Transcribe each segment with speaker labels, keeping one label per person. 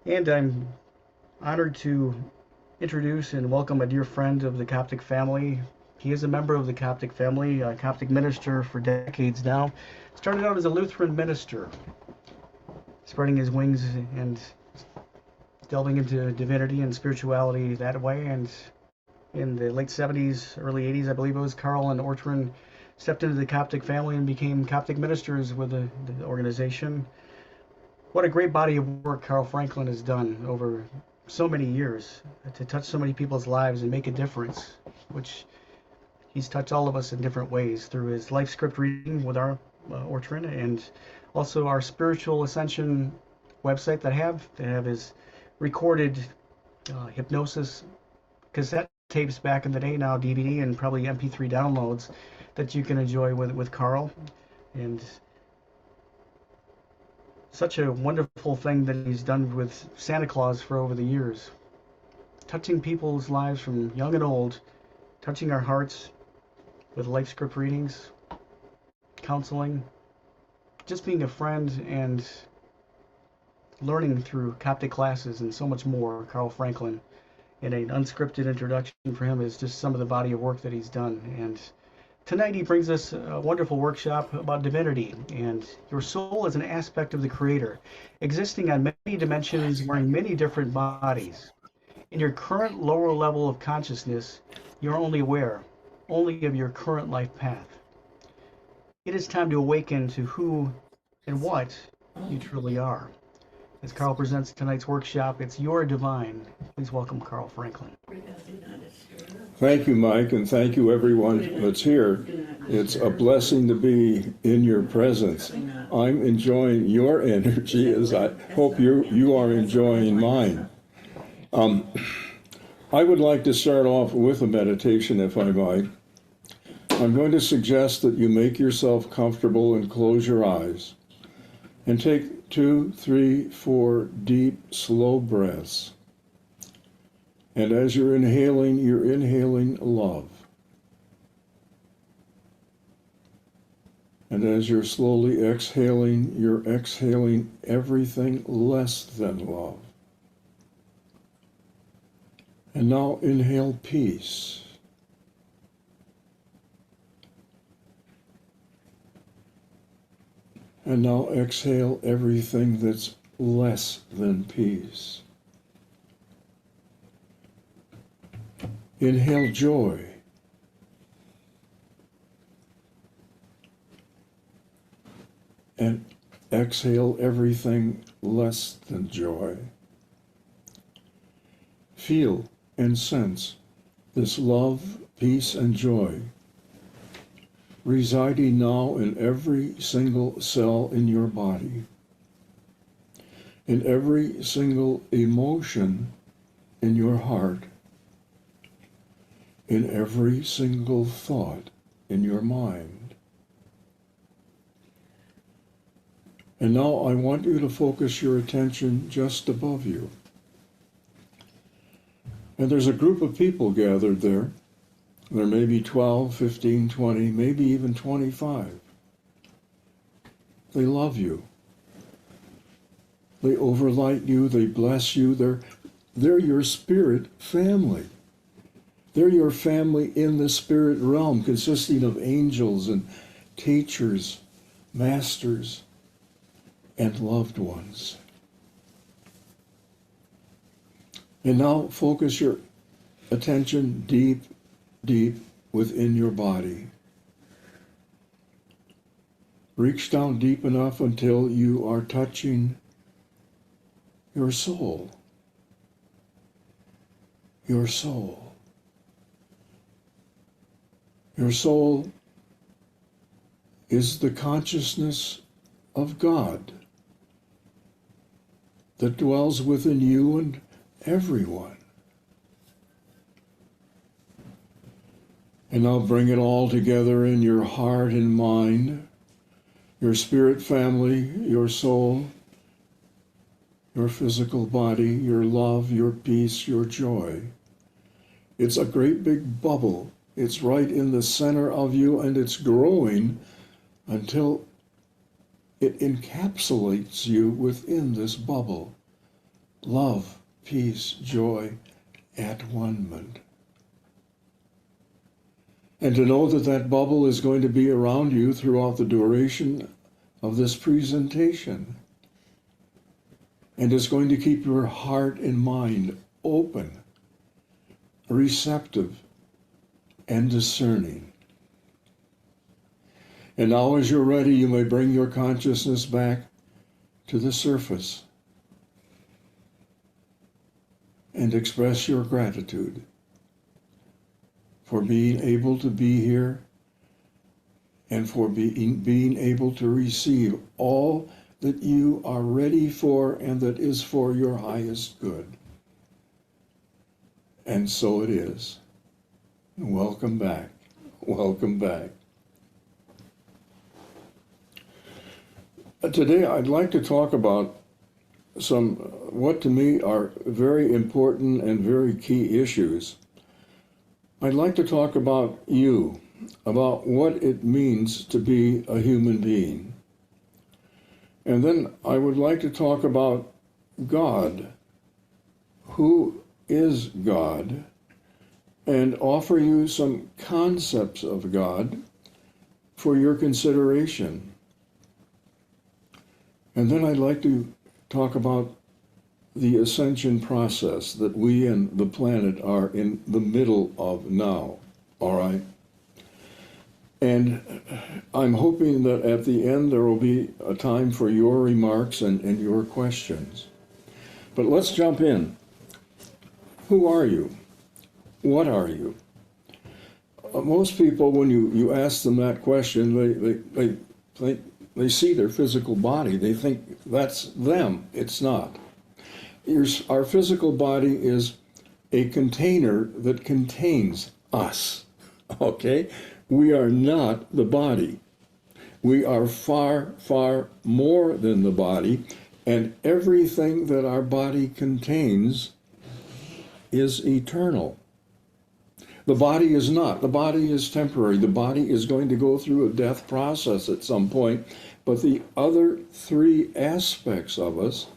Speaker 1: And I'm honored to introduce and welcome a dear friend of the Coptic family. He is a member of the Coptic family, a Coptic minister for decades now. Started out as a Lutheran minister, spreading his wings and delving into divinity and spirituality that way. And in the late 70s, early 80s, I believe it was, Carl and Ortrin stepped into the Coptic family and became Coptic ministers with the organization. What a great body of work Carl Franklin has done over so many years to touch so many people's lives and make a difference, which he's touched all of us in different ways through his life script reading with our Ortrin, and also our spiritual ascension website that have his recorded hypnosis cassette tapes back in the day, now DVD and probably MP3 downloads that you can enjoy with Carl. And such a wonderful thing that he's done with Santa Claus for over the years, touching people's lives from young and old, touching our hearts with life script readings, counseling, just being a friend and learning through Coptic classes and so much more. Carl Franklin, and an unscripted introduction for him is just some of the body of work that he's done. And tonight he brings us a wonderful workshop about divinity and your soul as an aspect of the Creator, existing on many dimensions, wearing many different bodies. In your current lower level of consciousness, you're only aware, only of your current life path. It is time to awaken to who and what you truly are. As Carl presents tonight's workshop, it's Your Divine. Please welcome Carl Franklin.
Speaker 2: Thank you, Mike, and thank you, everyone that's here. It's a blessing to be in your presence. I'm enjoying your energy as I hope you are enjoying mine. I would like to start off with a meditation, if I might. I'm going to suggest that you make yourself comfortable and close your eyes and take 2, 3, 4 deep, slow breaths. And as you're inhaling love. And as you're slowly exhaling, you're exhaling everything less than love. And now inhale peace. And now exhale everything that's less than peace. Inhale joy. And exhale everything less than joy. Feel and sense this love, peace, and joy residing now in every single cell in your body, in every single emotion in your heart, in every single thought in your mind. And now I want you to focus your attention just above you. And there's a group of people gathered there. There may be 12, 15, 20, maybe even 25. They love you. They overlight you. They bless you. They're your spirit family. They're your family in the spirit realm, consisting of angels and teachers, masters, and loved ones. And now focus your attention deep within your body. Reach down deep enough until you are touching your soul. Your soul. Your soul is the consciousness of God that dwells within you and everyone. And now bring it all together in your heart and mind, your spirit family, your soul, your physical body, your love, your peace, your joy. It's a great big bubble. It's right in the center of you, and it's growing until it encapsulates you within this bubble love, peace, joy, at one-ment. And to know that that bubble is going to be around you throughout the duration of this presentation, and is going to keep your heart and mind open, receptive, and discerning. And now as you're ready, you may bring your consciousness back to the surface and express your gratitude for being able to be here and for being able to receive all that you are ready for and that is for your highest good. And so it is. Welcome back. Welcome back. Today I'd like to talk about some what to me are very important and very key issues. I'd like to talk about you, about what it means to be a human being. And then I would like to talk about God, who is God, and offer you some concepts of God for your consideration. And then I'd like to talk about the ascension process that we and the planet are in the middle of now, all right? And I'm hoping that at the end there will be a time for your remarks and your questions. But let's jump in. Who are you? What are you? Most people, when you ask them that question, they see their physical body. They think that's them. It's not. Our physical body is a container that contains us, okay? We are not the body. We are far, far more than the body, and everything that our body contains is eternal. The body is not. The body is temporary. The body is going to go through a death process at some point, but the other three aspects of us,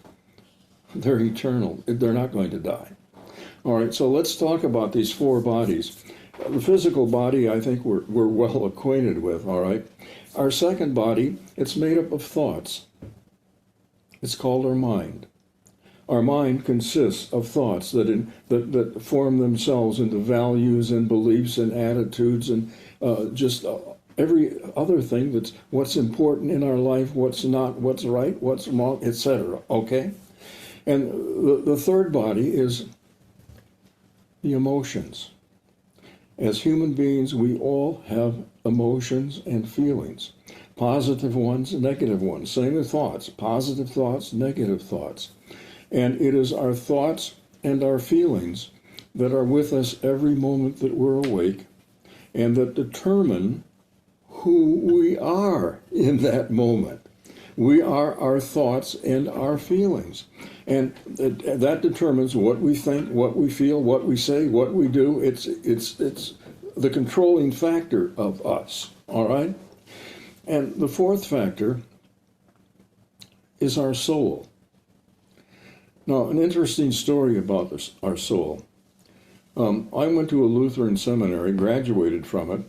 Speaker 2: they're eternal. They're not going to die. All right, so let's talk about these four bodies. The physical body, I think we're well acquainted with, all right? Our second body, it's made up of thoughts. It's called our mind. Our mind consists of thoughts that form themselves into values and beliefs and attitudes and just every other thing that's what's important in our life, what's not, what's right, what's wrong, etc., okay? And the third body is the emotions. As human beings, we all have emotions and feelings. Positive ones, negative ones. Same with thoughts. Positive thoughts, negative thoughts. And it is our thoughts and our feelings that are with us every moment that we're awake and that determine who we are in that moment. We are our thoughts and our feelings. And that determines what we think, what we feel, what we say, what we do. It's the controlling factor of us, all right? And the fourth factor is our soul. Now, an interesting story about our soul. I went to a Lutheran seminary, graduated from it,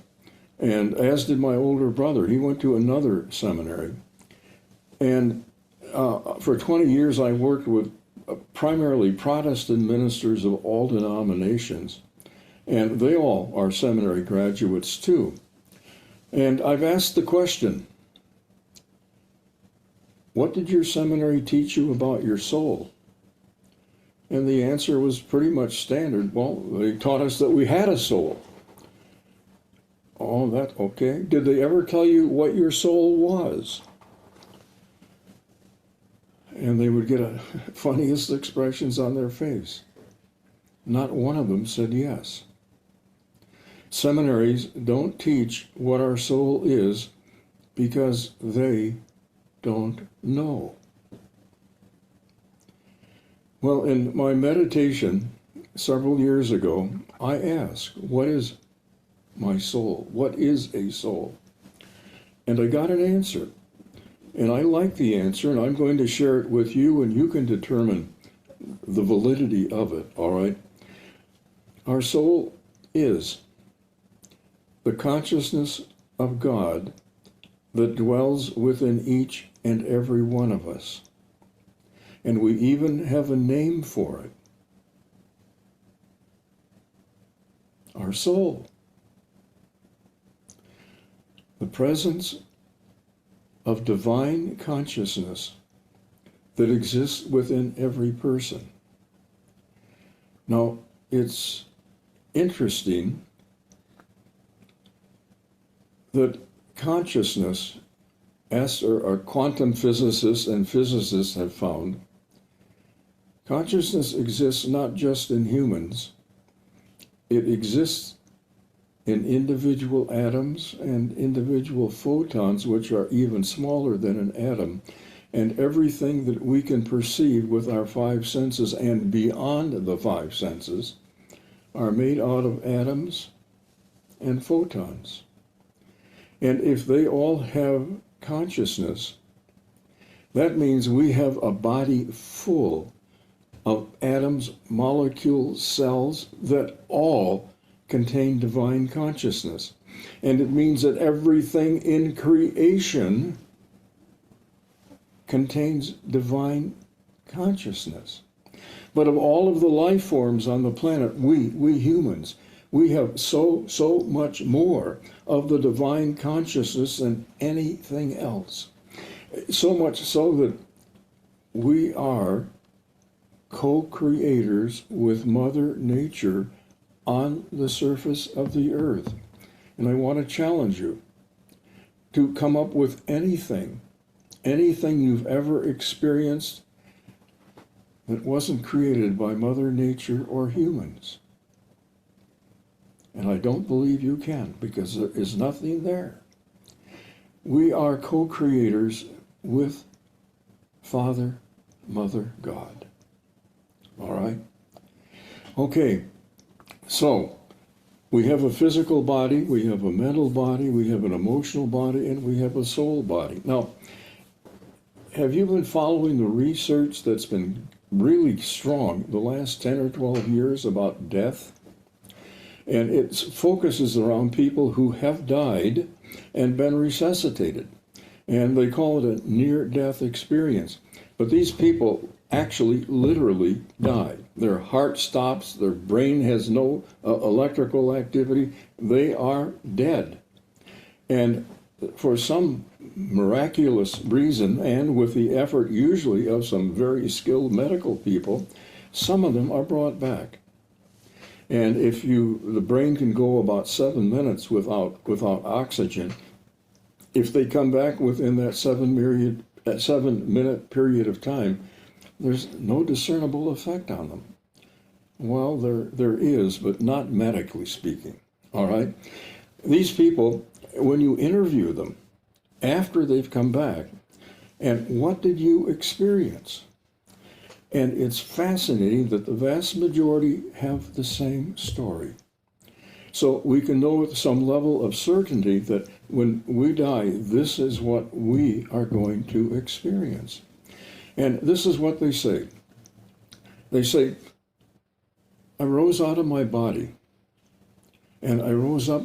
Speaker 2: and as did my older brother. He went to another seminary. And for 20 years, I worked with primarily Protestant ministers of all denominations, and they all are seminary graduates too. And I've asked the question, what did your seminary teach you about your soul? And the answer was pretty much standard. Well, they taught us that we had a soul. Oh, that, okay. Did they ever tell you what your soul was? And they would get the funniest expressions on their face. Not one of them said yes. Seminaries don't teach what our soul is because they don't know. Well, in my meditation several years ago, I asked, what is my soul? What is a soul? And I got an answer. And I like the answer, and I'm going to share it with you, and you can determine the validity of it, all right? Our soul is the consciousness of God that dwells within each and every one of us. And we even have a name for it. Our soul. The presence of divine consciousness that exists within every person. Now, it's interesting that consciousness, as our quantum physicists and physicists have found, consciousness exists not just in humans, it exists in individual atoms and individual photons, which are even smaller than an atom, and everything that we can perceive with our five senses and beyond the five senses are made out of atoms and photons. And if they all have consciousness, that means we have a body full of atoms, molecules, cells that all contain divine consciousness. And it means that everything in creation contains divine consciousness. But of all of the life forms on the planet, we humans, we have so much more of the divine consciousness than anything else. So much so that we are co-creators with Mother Nature on the surface of the earth. And I want to challenge you to come up with anything you've ever experienced that wasn't created by Mother Nature or humans. And I don't believe you can, because there is nothing there. We are co-creators with Father, Mother, God. All right? Okay, so we have a physical body, we have a mental body, we have an emotional body, and we have a soul body. Now, have you been following the research that's been really strong the last 10 or 12 years about death? And it focuses around people who have died and been resuscitated. And they call it a near-death experience. But these people actually literally die. Their heart stops, their brain has no electrical activity, they are dead. And for some miraculous reason, and with the effort usually of some very skilled medical people, some of them are brought back. And if the brain can go about 7 minutes without oxygen, if they come back within that 7-minute period of time, there's no discernible effect on them. Well, there is, but not medically speaking. All right? These people, when you interview them after they've come back, and what did you experience? And it's fascinating that the vast majority have the same story. So we can know with some level of certainty that when we die, this is what we are going to experience. And this is what they say. They say, I rose out of my body, and I rose up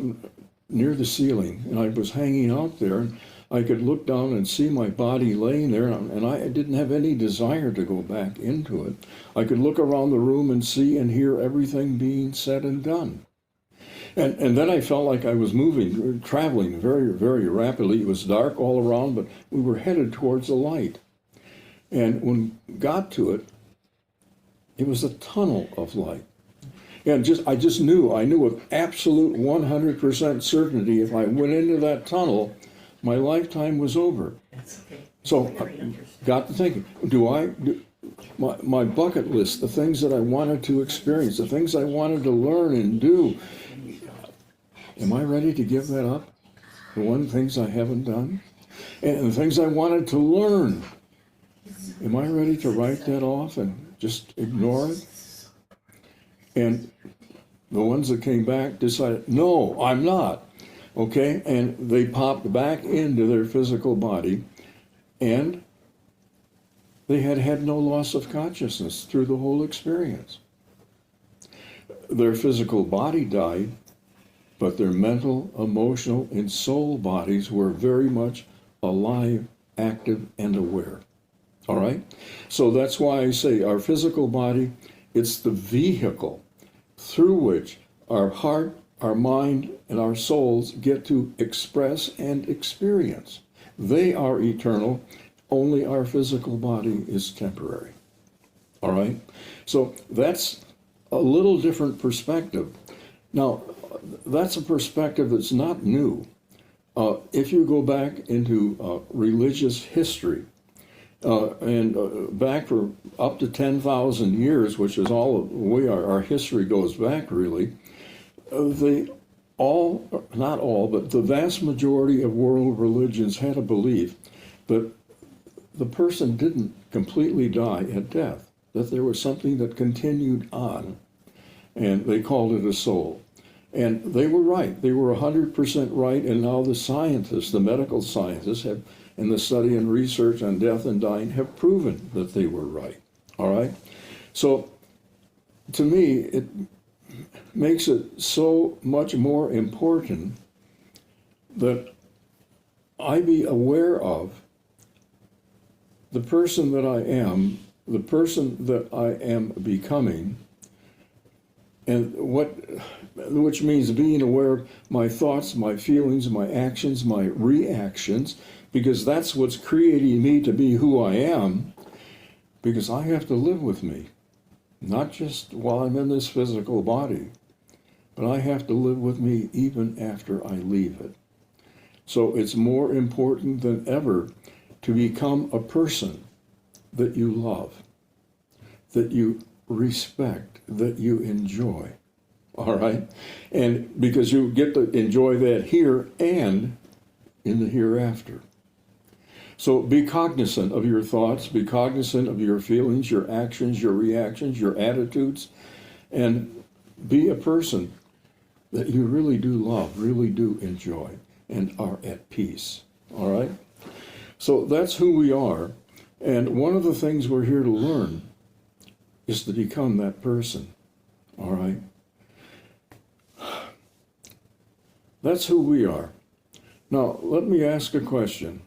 Speaker 2: near the ceiling, and I was hanging out there, and I could look down and see my body laying there, and I didn't have any desire to go back into it. I could look around the room and see and hear everything being said and done. And then I felt like I was moving, traveling very, very rapidly. It was dark all around, but we were headed towards the light. And when we got to it, it was a tunnel of light. And I knew with absolute 100% certainty if I went into that tunnel, my lifetime was over. So I got to thinking, my bucket list, the things that I wanted to experience, the things I wanted to learn and do, am I ready to give that up? The things I haven't done? And the things I wanted to learn, am I ready to write that off and just ignore it? And the ones that came back decided, no, I'm not. Okay? And they popped back into their physical body, and They had had no loss of consciousness through the whole experience. Their physical body died, but their mental, emotional, and soul bodies were very much alive, active, and aware. All right? So that's why I say our physical body, it's the vehicle through which our heart, our mind, and our souls get to express and experience. They are eternal. Only our physical body is temporary. All right? So that's a little different perspective. Now, that's a perspective that's not new. If you go back into religious history, and back for up to 10,000 years, which is all we are, our history goes back really, not all, but the vast majority of world religions had a belief that the person didn't completely die at death, that there was something that continued on, and they called it a soul. And they were right. They were 100% right, and now the scientists, the medical scientists, have, in the study and research on death and dying, have proven that they were right. All right? So, to me, it makes it so much more important that I be aware of the person that I am, the person that I am becoming, and which means being aware of my thoughts, my feelings, my actions, my reactions, because that's what's creating me to be who I am, because I have to live with me, not just while I'm in this physical body, but I have to live with me even after I leave it. So it's more important than ever to become a person that you love, that you respect, that you enjoy. All right? And because you get to enjoy that here and in the hereafter. So be cognizant of your thoughts, be cognizant of your feelings, your actions, your reactions, your attitudes, and be a person that you really do love, really do enjoy, and are at peace. All right? So that's who we are. And one of the things we're here to learn is to become that person. All right? That's who we are. Now, let me ask a question.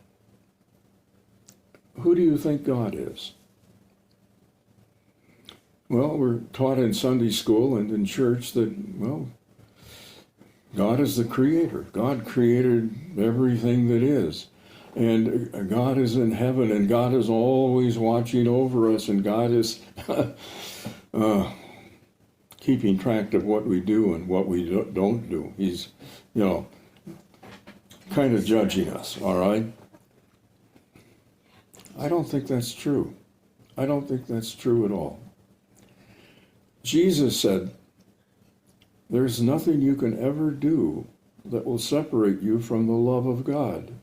Speaker 2: Who do you think God is? Well, we're taught in Sunday school and in church that, well, God is the creator. God created everything that is. And God is in heaven, and God is always watching over us, and God is keeping track of what we do and what we don't do. He's, kind of judging us, all right? I don't think that's true. I don't think that's true at all. Jesus said, there's nothing you can ever do that will separate you from the love of God.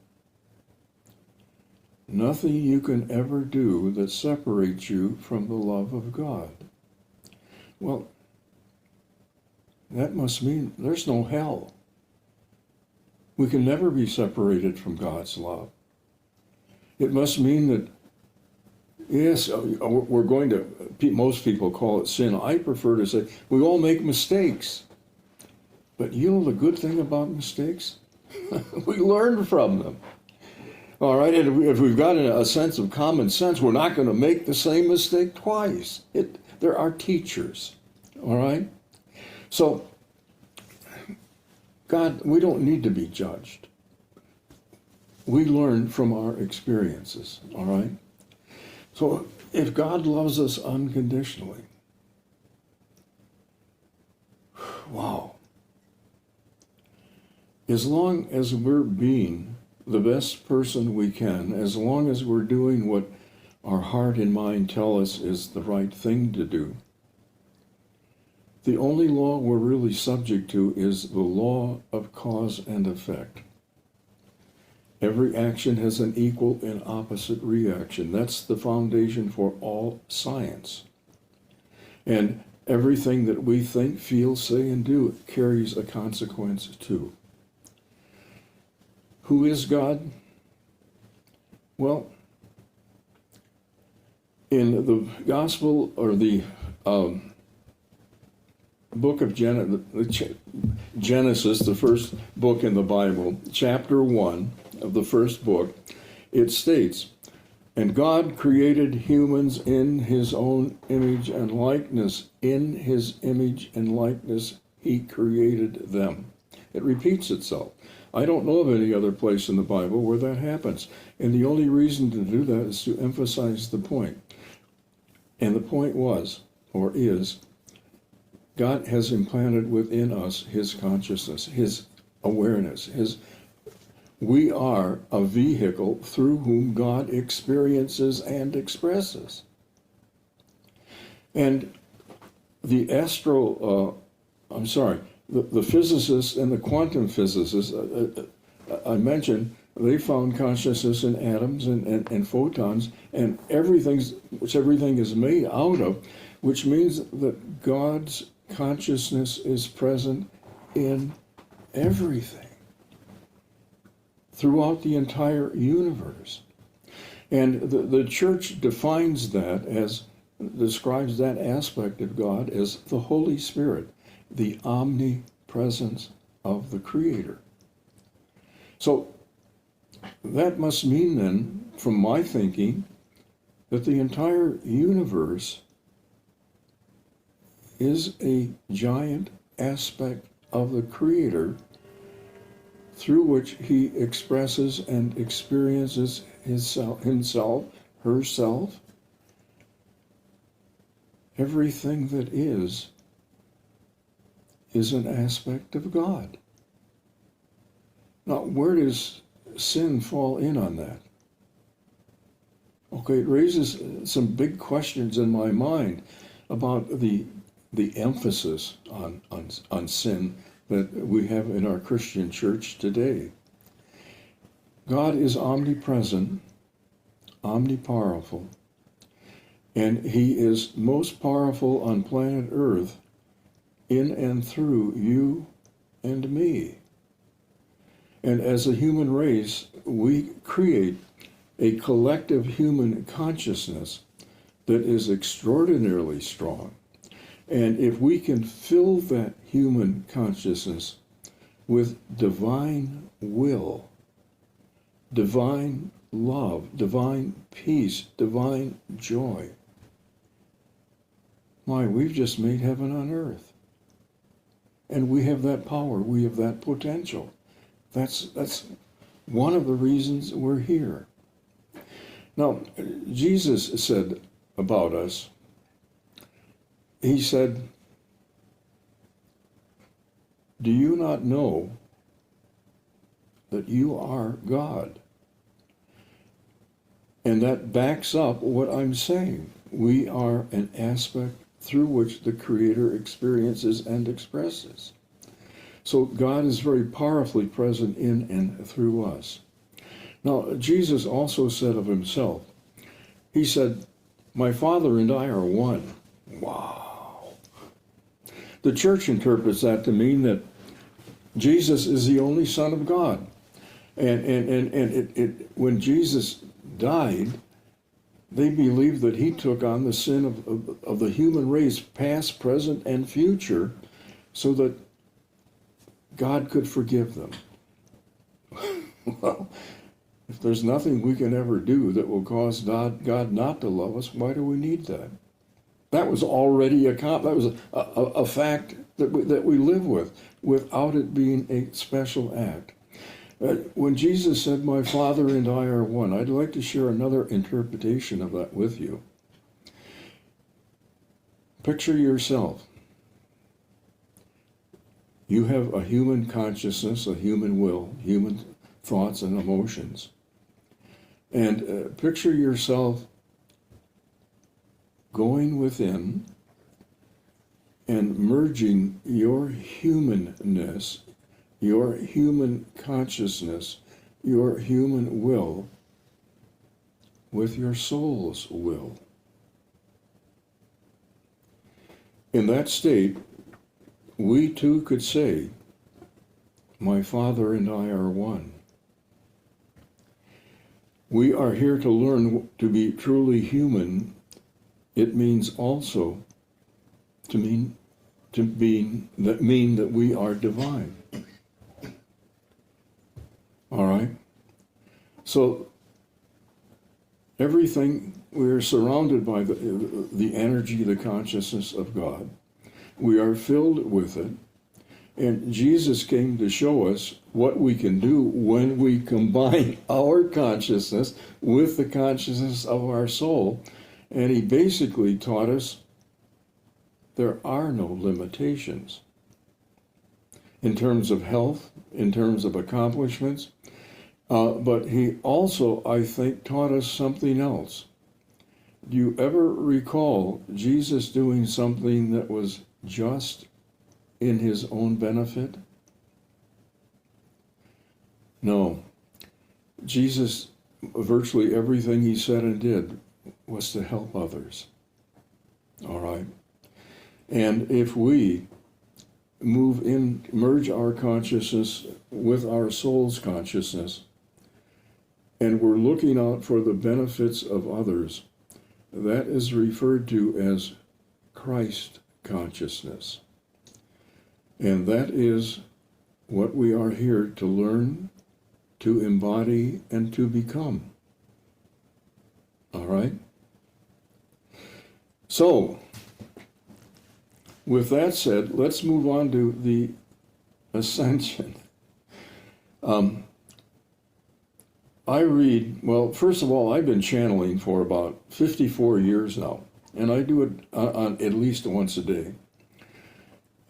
Speaker 2: Nothing you can ever do that separates you from the love of God. Well, that must mean there's no hell. We can never be separated from God's love. It must mean that, yes, we're going to, most people call it sin. I prefer to say we all make mistakes. But you know the good thing about mistakes? We learn from them. All right, and if we've got a sense of common sense, we're not going to make the same mistake twice. There are teachers, all right? So, God, we don't need to be judged. We learn from our experiences, all right? So, if God loves us unconditionally, wow. As long as we're being the best person we can, as long as we're doing what our heart and mind tell us is the right thing to do, the only law we're really subject to is the law of cause and effect. Every action has an equal and opposite reaction. That's the foundation for all science. And everything that we think, feel, say, and do carries a consequence too. Who is God? Well, In the Gospel, or the book of Genesis, the first book in the Bible, chapter 1 of the first book, it states, "And God created humans in his own image and likeness. In his image and likeness he created them." It repeats itself. I don't know of any other place in the Bible where that happens. And the only reason to do that is to emphasize the point. And the point was, or is, God has implanted within us his consciousness, his awareness, we are a vehicle through whom God experiences and expresses. And the the physicists and the quantum physicists I mentioned, they found consciousness in atoms and photons and everything is made out of, which means that God's consciousness is present in everything throughout the entire universe. And the church describes that aspect of God as the Holy Spirit, the omnipresence of the Creator. So that must mean then, from my thinking, that the entire universe is a giant aspect of the Creator through which he expresses and experiences himself, herself. Everything that is an aspect of God. Now, where does sin fall in on that? Okay, it raises some big questions in my mind about the emphasis on sin that we have in our Christian church today. God is omnipresent, omnipowerful, and he is most powerful on planet Earth in and through you and me. And as a human race, we create a collective human consciousness that is extraordinarily strong. And if we can fill that human consciousness with divine will, divine love, divine peace, divine joy, we've just made heaven on earth. And we have that power, we have that potential. That's one of the reasons we're here. Now, Jesus said about us, he said, "Do you not know that you are God?" And that backs up what I'm saying. We are an aspect through which the Creator experiences and expresses. So God is very powerfully present in and through us. Now, Jesus also said of himself, he said, "My Father and I are one." Wow. The church interprets that to mean that Jesus is the only Son of God. And when Jesus died, they believed that he took on the sin of the human race, past, present, and future, so that God could forgive them. Well, if there's nothing we can ever do that will cause God not to love us, why do we need that? That was already that was a fact that we live with, without it being a special act. When Jesus said, "My Father and I are one," I'd like to share another interpretation of that with you. Picture yourself. You have a human consciousness, a human will, human thoughts and emotions. And picture yourself going within and merging your humanness, your human consciousness, your human will with your soul's will. In that state, we too could say, "My Father and I are one." We are here to learn to be truly human it means also to mean that we are divine. All right? So everything, we are surrounded by the energy, the consciousness of God. We are filled with it. And Jesus came to show us what we can do when we combine our consciousness with the consciousness of our soul. And he basically taught us there are no limitations in terms of health, in terms of accomplishments. But he also, I think, taught us something else. Do you ever recall Jesus doing something that was just in his own benefit? No. Jesus, virtually everything he said and did was to help others. All right? And if we merge our consciousness with our soul's consciousness, and we're looking out for the benefits of others, that is referred to as Christ consciousness. And that is what we are here to learn, to embody, and to become. All right? So, with that said, let's move on to the ascension. I read, well, first of all, I've been channeling for about 54 years now, and I do it on at least once a day.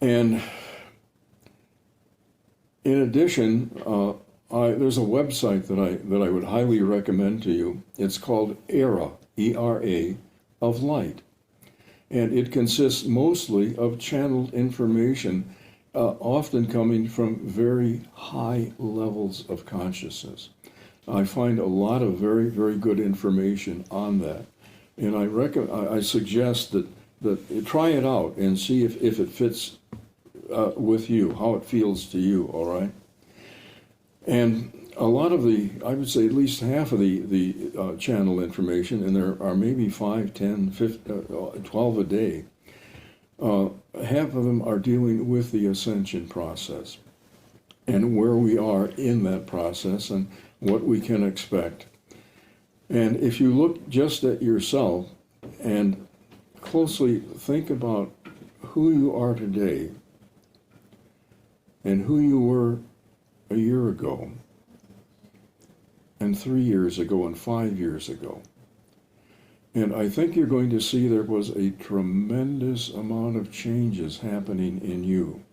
Speaker 2: And in addition, there's a website that I would highly recommend to you. It's called ERA, E-R-A, of Light. And it consists mostly of channeled information, often coming from very high levels of consciousness. I find a lot of very, very good information on that. And I suggest that try it out and see if it fits with you, how it feels to you, all right? And a lot of I would say at least half of the channel information, and there are maybe 5, 10, 15, 12 a day, half of them are dealing with the ascension process and where we are in that process and what we can expect. And if you look just at yourself and closely think about who you are today and who you were a year ago, and 3 years ago, and 5 years ago. And I think you're going to see there was a tremendous amount of changes happening in you.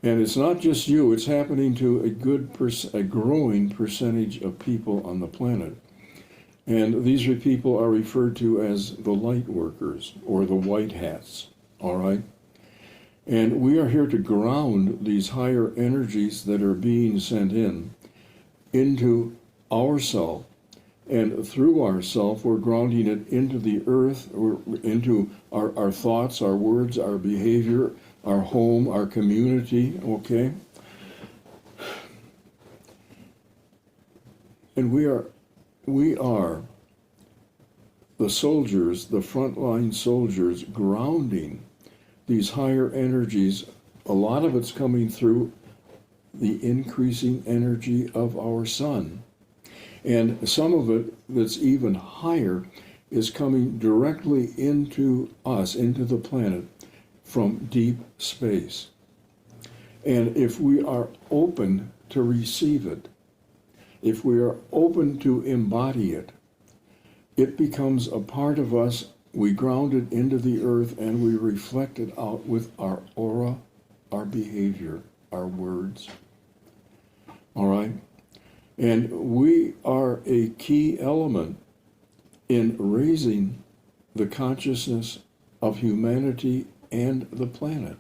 Speaker 2: And it's not just you, it's happening to a growing percentage of people on the planet. And these people are referred to as the light workers, or the white hats, all right? And we are here to ground these higher energies that are being sent into ourself. And through ourself, we're grounding it into the earth, or into our thoughts, our words, our behavior, our home, our community, okay? And we are the soldiers, the frontline soldiers, grounding these higher energies. A lot of it's coming through the increasing energy of our sun. And some of it that's even higher is coming directly into us, into the planet, from deep space. And if we are open to receive it, if we are open to embody it, it becomes a part of us. We ground it into the earth and we reflect it out with our aura, our behavior, our words. All right? And we are a key element in raising the consciousness of humanity and the planet.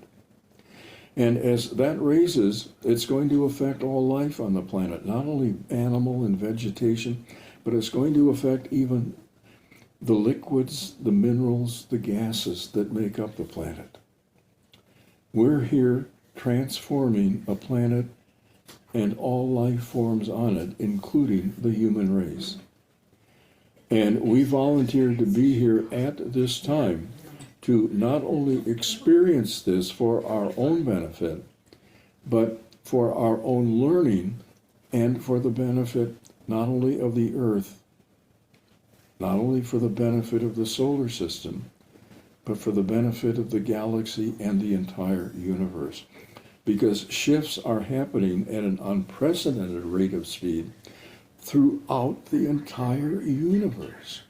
Speaker 2: And as that raises, it's going to affect all life on the planet, not only animal and vegetation, but it's going to affect even the liquids, the minerals, the gases that make up the planet. We're here transforming a planet and all life forms on it, including the human race. And we volunteered to be here at this time to not only experience this for our own benefit, but for our own learning and for the benefit not only of the Earth, not only for the benefit of the solar system, but for the benefit of the galaxy and the entire universe. Because shifts are happening at an unprecedented rate of speed throughout the entire universe.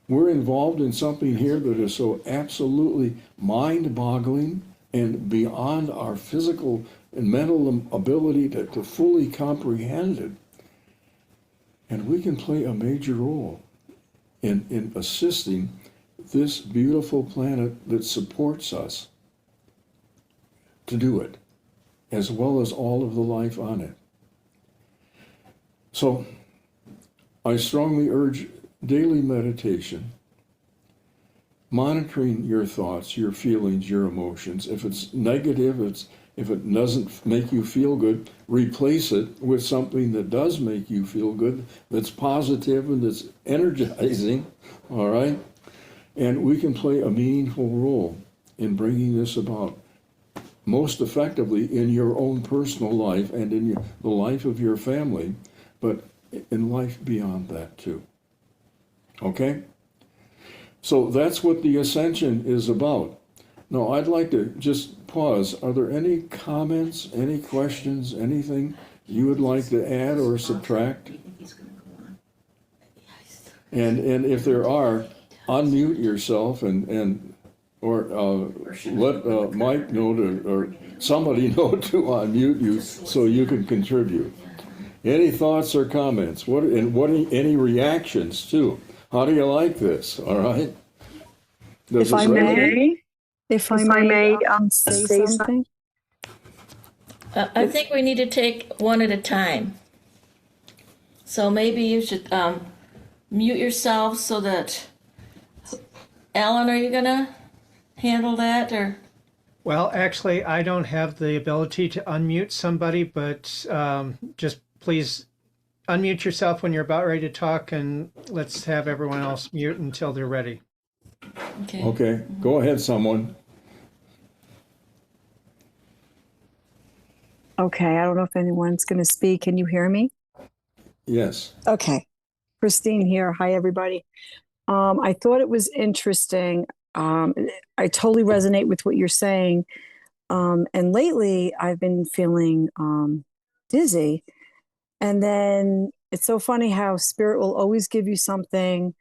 Speaker 2: We're involved in something here that is so absolutely mind-boggling and beyond our physical and mental ability to fully comprehend it. And we can play a major role in assisting this beautiful planet that supports us to do it, as well as all of the life on it. So I strongly urge daily meditation, monitoring your thoughts, your feelings, your emotions. If it's negative, if it doesn't make you feel good, replace it with something that does make you feel good, that's positive and that's energizing, all right? And we can play a meaningful role in bringing this about most effectively in your own personal life and in the life of your family, but in life beyond that too. Okay? So that's what the ascension is about. Now, I'd like to just pause. Are there any comments, any questions, anything you would like to add or subtract? And if there are, unmute yourself or let Mike know or somebody know to unmute you so you can contribute. Any thoughts or comments? Any reactions too? How do you like this? All right.
Speaker 3: If I may say something.
Speaker 4: I think we need to take one at a time. So maybe you should mute yourself so that, Alan, are you gonna handle that or?
Speaker 5: Well, actually, I don't have the ability to unmute somebody, but just please unmute yourself when you're about ready to talk, and let's have everyone else mute until they're ready.
Speaker 4: Okay.
Speaker 2: Okay, go ahead, someone.
Speaker 3: Okay, I don't know if anyone's going to speak. Can you hear me?
Speaker 2: Yes.
Speaker 3: Okay. Christine here. Hi, everybody. I thought it was interesting. I totally resonate with what you're saying. And lately, I've been feeling dizzy. And then it's so funny how spirit will always give you something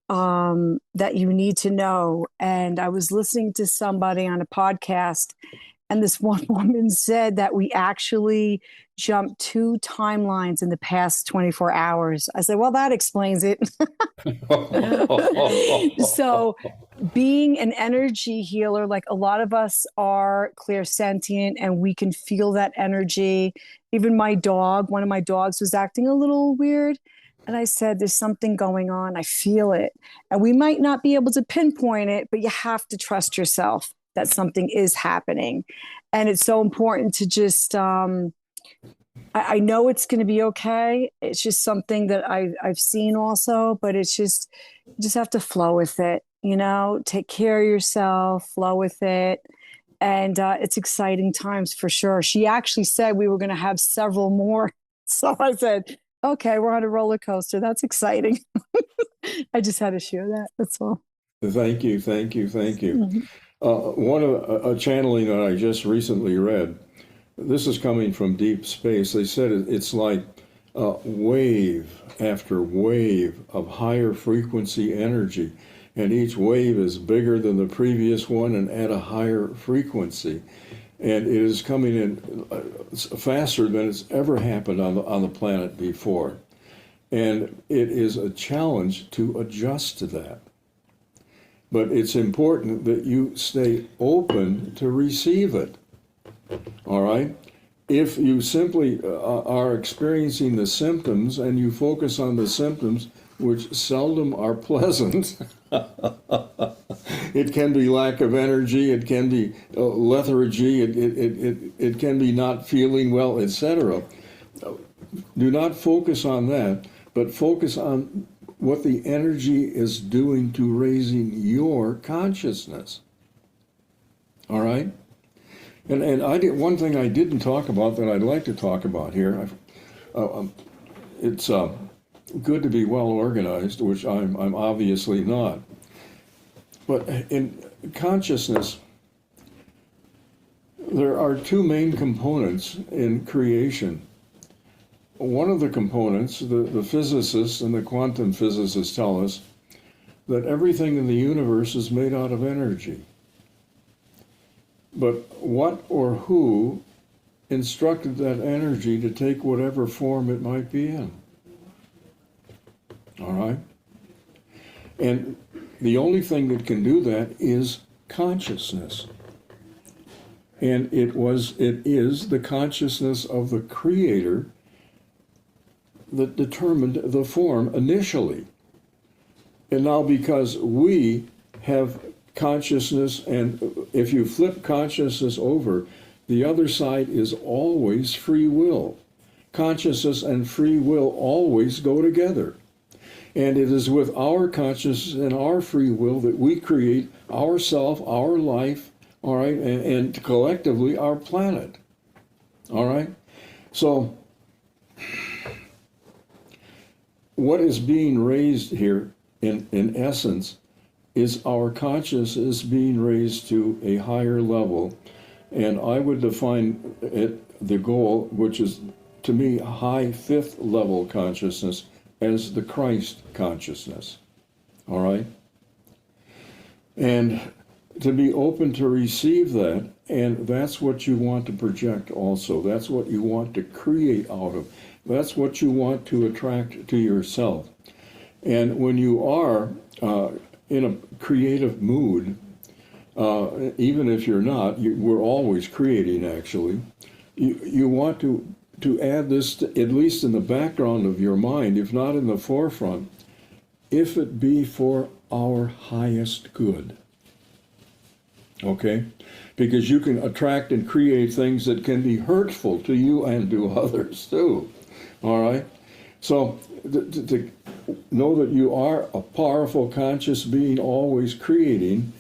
Speaker 3: that you need to know. And I was listening to somebody on a podcast, and this one woman said that we actually jumped 2 timelines in the past 24 hours. I said, well, that explains it. So being an energy healer, like a lot of us are clairsentient and we can feel that energy. Even my dog, one of my dogs was acting a little weird. And I said, there's something going on. I feel it. And we might not be able to pinpoint it, but you have to trust yourself that something is happening. And it's so important to just, I know it's going to be okay. It's just something that I've seen also, but it's just, you just have to flow with it, take care of yourself, flow with it. And it's exciting times for sure. She actually said we were going to have several more. So I said, okay, we're on a roller coaster. That's exciting. I just had to share that. That's all.
Speaker 2: Thank you.
Speaker 3: Mm-hmm.
Speaker 2: One of a channeling that I just recently read, this is coming from deep space. They said it's like wave after wave of higher frequency energy, and each wave is bigger than the previous one and at a higher frequency. And it is coming in faster than it's ever happened on the planet before. And it is a challenge to adjust to that. But it's important that you stay open to receive it. All right? If you simply are experiencing the symptoms and you focus on the symptoms, which seldom are pleasant, it can be lack of energy, it can be lethargy, it can be not feeling well, etc. Do not focus on that, but focus on what the energy is doing to raising your consciousness. All right? And one thing I didn't talk about that I'd like to talk about here. It's good to be well organized, which I'm obviously not. But in consciousness, there are two main components in creation. One of the components, the physicists and the quantum physicists tell us that everything in the universe is made out of energy. But what or who instructed that energy to take whatever form it might be in? All right? And the only thing that can do that is consciousness. And it is the consciousness of the Creator that determined the form initially. And now because we have consciousness, and if you flip consciousness over, the other side is always free will. Consciousness and free will always go together. And it is with our consciousness and our free will that we create ourself, our life, all right, and collectively our planet. All right? So, what is being raised here, in essence, is our consciousness being raised to a higher level. And I would define it, the goal, which is, to me, high fifth level consciousness, as the Christ consciousness. All right? And to be open to receive that, and that's what you want to project also. That's what you want to create out of. That's what you want to attract to yourself. And when you are in a creative mood, even if you're not, we're always creating actually, you want to add this, at least in the background of your mind, if not in the forefront, if it be for our highest good. Okay? Because you can attract and create things that can be hurtful to you and to others too. All right? So to know that you are a powerful, conscious being always creating,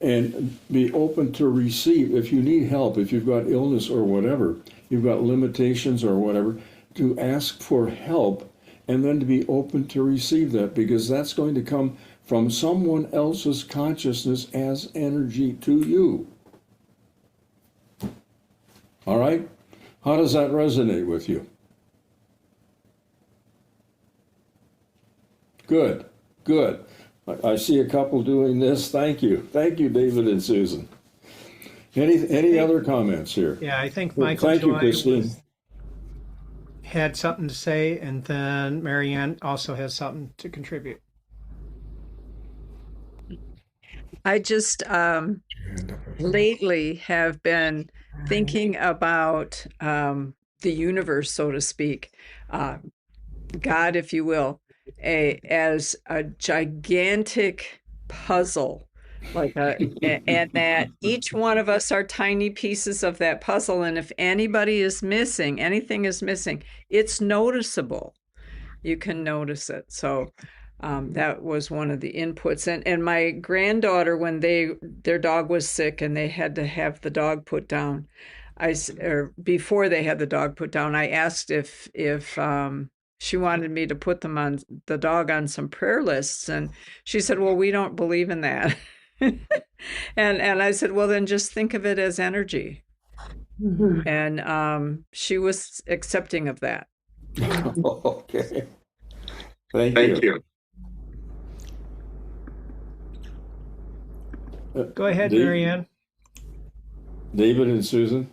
Speaker 2: and be open to receive. If you need help, if you've got illness or whatever, you've got limitations or whatever, to ask for help, and then to be open to receive that, because that's going to come from someone else's consciousness as energy to you. All right? How does that resonate with you? Good, good. I see a couple doing this. Thank you. Thank you, David and Susan. Any other comments here?
Speaker 5: Yeah, I think Michael
Speaker 2: Thank you,
Speaker 5: Joy
Speaker 2: Christine.
Speaker 5: had something to say, and then Marianne also has something to contribute.
Speaker 6: I just lately have been thinking about the universe, so to speak, God, if you will, as a gigantic puzzle, and that each one of us are tiny pieces of that puzzle. And if anybody is missing, anything is missing, it's noticeable. You can notice it. So that was one of the inputs. And my granddaughter, when their dog was sick and they had to have the dog put down, or before they had the dog put down, I asked if she wanted me to put the dog on some prayer lists, and she said, "Well, we don't believe in that." and I said, "Well, then just think of it as energy." Mm-hmm. And she was accepting of that.
Speaker 2: Okay. Thank you.
Speaker 5: Go ahead, Marianne.
Speaker 2: David and Susan.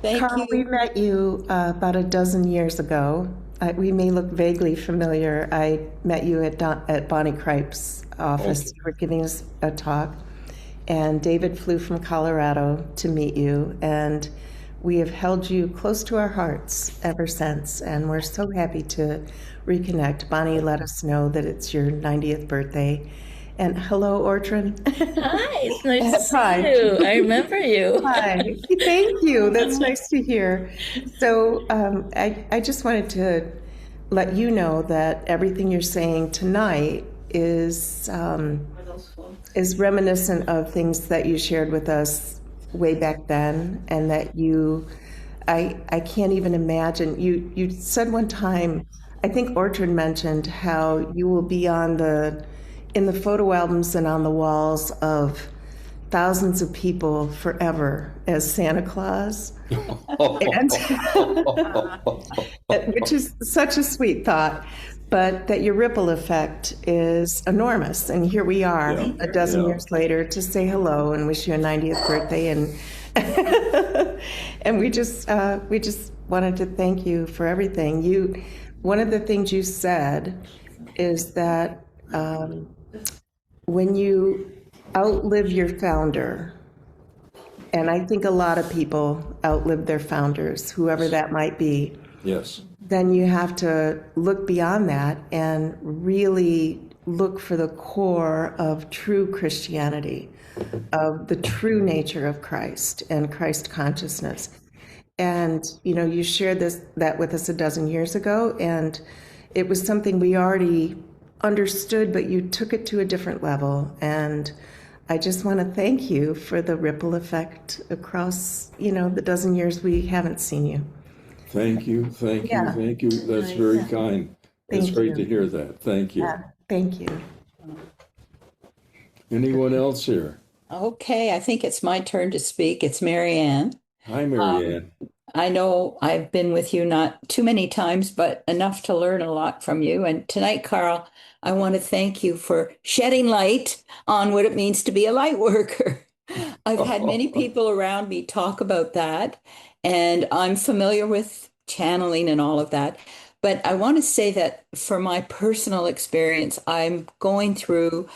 Speaker 7: Carl, we met you about a dozen years ago. We may look vaguely familiar. I met you at Bonnie Kripe's office. Okay. You were giving us a talk, and David flew from Colorado to meet you, and we have held you close to our hearts ever since, and we're so happy to reconnect. Bonnie let us know that it's your 90th birthday. And hello, Ortran.
Speaker 4: Hi, it's nice to see you. I remember you.
Speaker 7: Hi, thank you. That's nice to hear. So I just wanted to let you know that everything you're saying tonight is reminiscent of things that you shared with us way back then, and that I can't even imagine. You said one time, I think Orchard mentioned how you will be in the photo albums and on the walls of thousands of people forever as Santa Claus, and which is such a sweet thought, but that your ripple effect is enormous. And here we are, a dozen years later, to say hello and wish you a 90th birthday, and and we just wanted to thank you for everything. One of the things you said is that when you outlive your founder, and I think a lot of people outlive their founders, whoever that might be,
Speaker 2: Yes.
Speaker 7: then you have to look beyond that and really look for the core of true Christianity, of the true nature of Christ and Christ consciousness. And you shared that with us a dozen years ago, and it was something we already understood, but you took it to a different level. And I just want to thank you for the ripple effect across, the dozen years we haven't seen you.
Speaker 2: Thank you.
Speaker 7: Yeah.
Speaker 2: Thank you. That's very kind. It's
Speaker 7: Thank
Speaker 2: great
Speaker 7: you.
Speaker 2: to hear that. Thank you.
Speaker 7: Yeah, thank you.
Speaker 2: Anyone else here?
Speaker 8: Okay, I think it's my turn to speak. It's Mary Ann.
Speaker 2: Hi, Mary Ann.
Speaker 8: I know I've been with you not too many times, but enough to learn a lot from you. And tonight, Carl, I want to thank you for shedding light on what it means to be a light worker. I've had many people around me talk about that, and I'm familiar with channeling and all of that. But I want to say that for my personal experience, I'm going through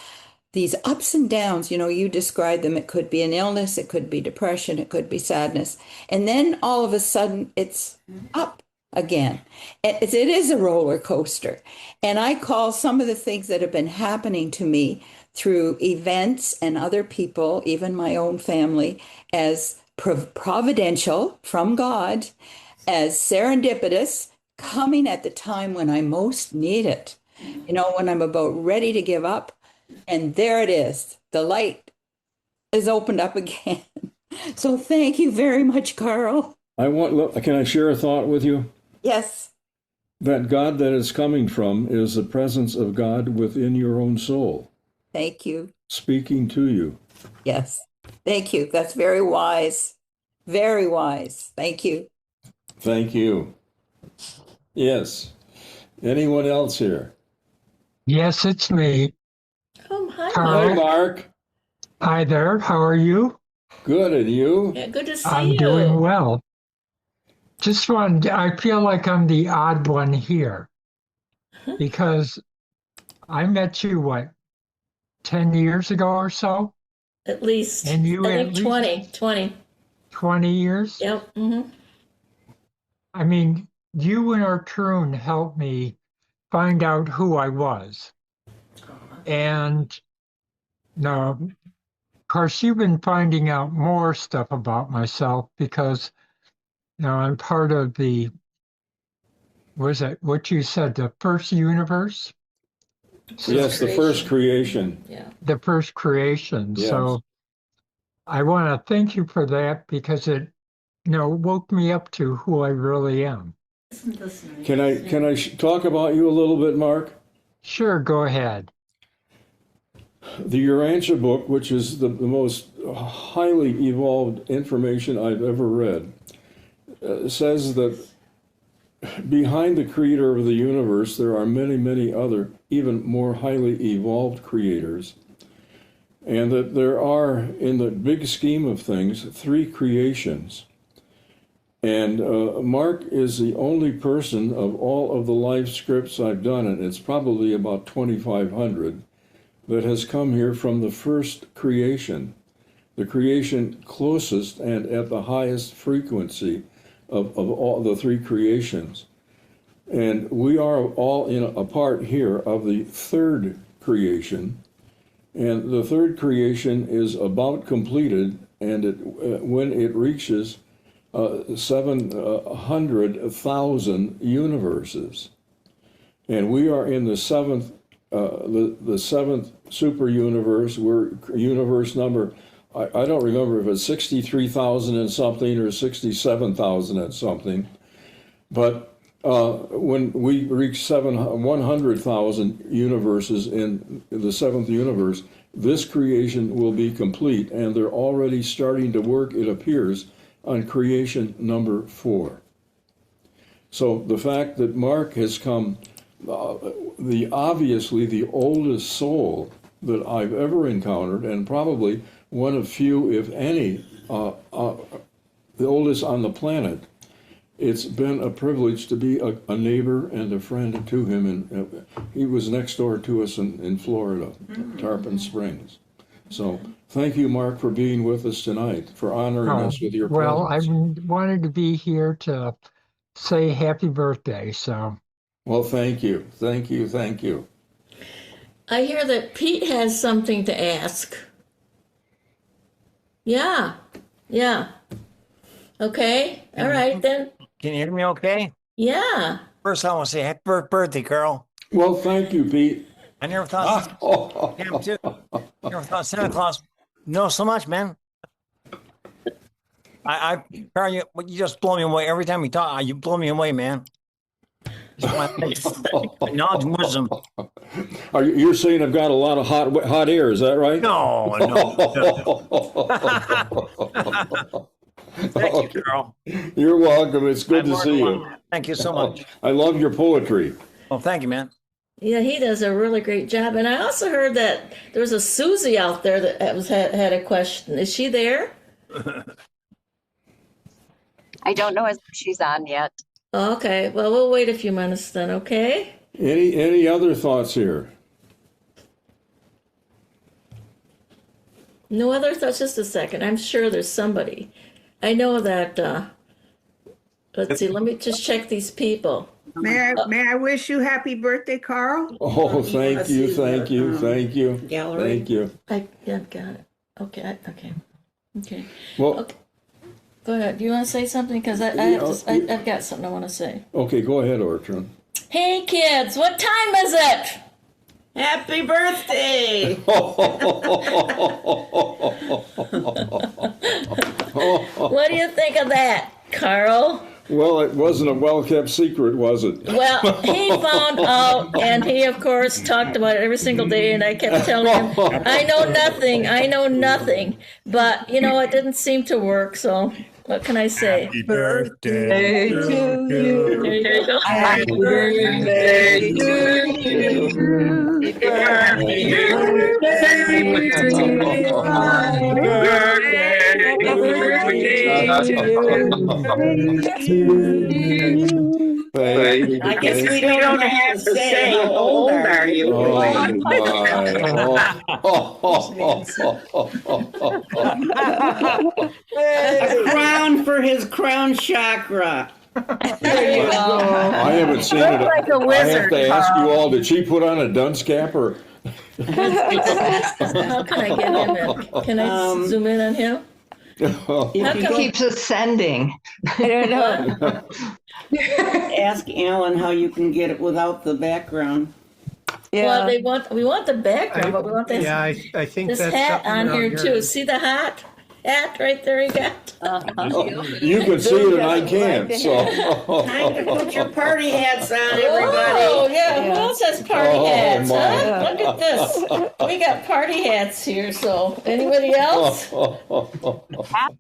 Speaker 8: these ups and downs. You describe them. It could be an illness, it could be depression, it could be sadness. And then all of a sudden it's up again. It is a roller coaster. And I call some of the things that have been happening to me through events and other people, even my own family, as providential from God, as serendipitous, coming at the time when I most need it. When I'm about ready to give up. And there it is. The light is opened up again. So thank you very much, Carl.
Speaker 2: Can I share a thought with you?
Speaker 8: Yes.
Speaker 2: That God that it's coming from is the presence of God within your own soul,
Speaker 8: Thank you.
Speaker 2: speaking to you.
Speaker 8: Yes. Thank you. That's very wise. Very wise. Thank you.
Speaker 2: Thank you. Yes. Anyone else here?
Speaker 9: Yes, it's me.
Speaker 4: Oh, hi,
Speaker 9: Carl.
Speaker 2: Hi,
Speaker 4: Mark.
Speaker 2: Mark.
Speaker 9: Hi there. How are you?
Speaker 2: Good, and you?
Speaker 4: Yeah, good to see
Speaker 9: I'm
Speaker 4: you.
Speaker 9: doing well. I feel like I'm the odd one here because I met you, 10 years ago or so?
Speaker 4: At least,
Speaker 9: And you
Speaker 4: I
Speaker 9: at
Speaker 4: think
Speaker 9: least
Speaker 4: 20.
Speaker 9: 20 years?
Speaker 4: Yep. Mm-hmm.
Speaker 9: I mean, you and Artune helped me find out who I was. And now, of course, you've been finding out more stuff about myself because I'm part of was it what you said, the first universe?
Speaker 2: Yes, the first creation.
Speaker 4: Yeah.
Speaker 9: The first creation.
Speaker 2: Yes.
Speaker 9: So I want to thank you for that because it, woke me up to who I really am.
Speaker 4: Isn't this nice?
Speaker 2: Can I talk about you a little bit, Mark?
Speaker 9: Sure, go ahead.
Speaker 2: The Urantia book, which is the most highly evolved information I've ever read, says that behind the creator of the universe, there are many, many other, even more highly evolved creators. And that there are, in the big scheme of things, 3 creations. And Mark is the only person of all of the life scripts I've done, and it's probably about 2,500, that has come here from the first creation, the creation closest and at the highest frequency of all the 3 creations. And we are all in a part here of the 3rd creation. And the 3rd creation is about completed, and when it reaches 700,000 universes. And we are in the seventh, the seventh super universe. We're universe number, I don't remember if it's 63,000 and something or 67,000 and something. But when we reach 100,000 universes in the seventh universe, this creation will be complete. And they're already starting to work, it appears, on creation number 4. So the fact that Mark has come, obviously the oldest soul that I've ever encountered, and probably one of few, if any, the oldest on the planet. It's been a privilege to be a neighbor and a friend to him, and he was next door to us in Florida, Tarpon Springs. So thank you, Mark, for being with us tonight, for honoring us with your
Speaker 9: well, I
Speaker 2: presence.
Speaker 9: wanted to be here to say happy birthday. So,
Speaker 2: Well, thank you, thank you, thank you.
Speaker 4: I hear that Pete has something to ask. Yeah. Okay. All right then.
Speaker 10: Can you hear me okay?
Speaker 4: Yeah.
Speaker 10: First, I want to say happy birthday, Carl.
Speaker 2: Well, thank you, Pete.
Speaker 10: I never thought him too. Never thought Santa Claus knows so much, man. Carl, you just blow me away every time you talk. You blow me away, man. Knowledge and wisdom.
Speaker 2: You're saying I've got a lot of hot air, is that right?
Speaker 10: No. Thank you, Carl.
Speaker 2: You're welcome. It's good to see you.
Speaker 10: Thank you so much.
Speaker 2: I love your poetry.
Speaker 10: Well, thank you, man.
Speaker 4: Yeah, he does a really great job. And I also heard that there's a Susie out there that had a question. Is she there?
Speaker 11: I don't know if she's on yet.
Speaker 4: Okay. Well, we'll wait a few minutes then, okay?
Speaker 2: Any other thoughts here?
Speaker 4: No other thoughts? Just a second. I'm sure there's somebody. I know that, let's see, let me just check these people.
Speaker 12: May I wish you happy birthday, Carl?
Speaker 2: Oh, thank you.
Speaker 12: Gallery.
Speaker 2: Thank you.
Speaker 4: Yeah, got it. Okay. Okay.
Speaker 2: Well,
Speaker 4: Okay. Go ahead. Do you want to say something? Because I've got something I want to say.
Speaker 2: okay, go ahead, Ortrun.
Speaker 4: Hey, kids, what time is it?
Speaker 12: Happy birthday!
Speaker 4: What do you think of that, Carl?
Speaker 2: Well, it wasn't a well-kept secret, was it?
Speaker 4: Well, he found out, and he, of course, talked about it every single day, and I kept telling him, I know nothing. But, it didn't seem to work, so what can I say?
Speaker 10: Happy birthday
Speaker 8: to you.
Speaker 4: There you go.
Speaker 8: Happy birthday to you. Happy
Speaker 12: I guess we don't have to say how old are you. A crown for his crown chakra.
Speaker 4: There you go.
Speaker 2: I haven't seen it.
Speaker 3: like a
Speaker 2: I have
Speaker 3: wizard,
Speaker 2: to ask you all, did she put on a dunce cap or?
Speaker 4: How can I get him in? Can I zoom in on him?
Speaker 13: It keeps ascending.
Speaker 8: I don't know.
Speaker 12: Ask Alan how you can get it without the background.
Speaker 4: Well, we want the background, but we want this,
Speaker 5: Yeah, I think
Speaker 4: this
Speaker 5: that's
Speaker 4: hat
Speaker 5: something
Speaker 4: on
Speaker 5: around
Speaker 4: here too. See the hat right there you got?
Speaker 2: You can see it and I can't, so.
Speaker 12: Time to put your party hats on, everybody.
Speaker 4: Oh, yeah. Who else has party
Speaker 2: Oh,
Speaker 4: hats?
Speaker 2: my.
Speaker 4: Huh? Look at this. We got party hats here, so anybody else?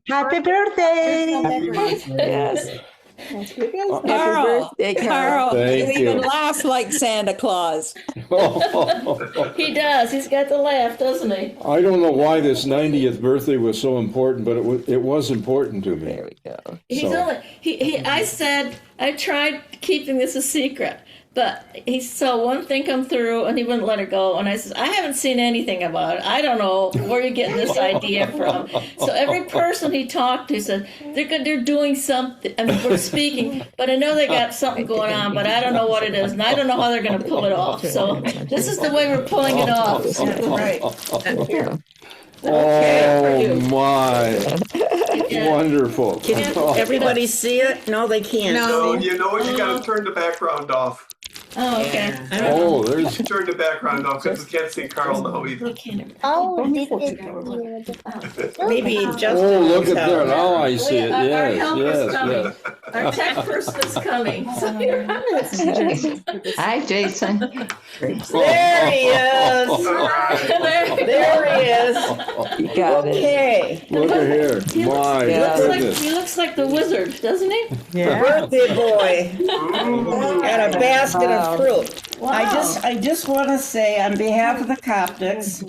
Speaker 13: Happy birthday!
Speaker 8: Yes.
Speaker 3: Carl,
Speaker 8: Carl,
Speaker 2: Thank
Speaker 8: you even
Speaker 2: you.
Speaker 8: laugh like Santa Claus.
Speaker 4: He does. He's got the laugh, doesn't he?
Speaker 2: I don't know why this 90th birthday was so important, but it was important to me.
Speaker 8: There we go.
Speaker 4: He's
Speaker 2: So-
Speaker 4: only I said I tried keeping this a secret, but he saw one thing come through and he wouldn't let it go. And I said, I haven't seen anything about it. I don't know where you're getting this idea from. So every person he talked to said they're doing something. I mean, we're speaking, but I know they got something going on, but I don't know what it is, and I don't know how they're going to pull it off. So this is the way we're pulling it off.
Speaker 2: Oh, my.
Speaker 4: Yeah.
Speaker 2: Wonderful.
Speaker 12: Can everybody see it? No, they can't.
Speaker 14: No, you know what? You got to turn the background off.
Speaker 4: Oh, okay.
Speaker 2: Oh, there's.
Speaker 14: Turn the background off because we can't see Carl now either.
Speaker 12: Maybe just.
Speaker 2: Oh, look at there. Now I see it.
Speaker 4: Our
Speaker 2: Yes,
Speaker 4: helper's
Speaker 2: yes,
Speaker 4: coming.
Speaker 2: yes.
Speaker 4: Our tech person is coming.
Speaker 8: Hi, Jason.
Speaker 12: There he is. There he is.
Speaker 8: You got it.
Speaker 12: Okay.
Speaker 2: Look at here. My goodness.
Speaker 4: He looks like the wizard, doesn't he?
Speaker 12: Birthday boy. And a basket of fruit.
Speaker 4: Wow.
Speaker 12: I just want to say on behalf of the Coptics,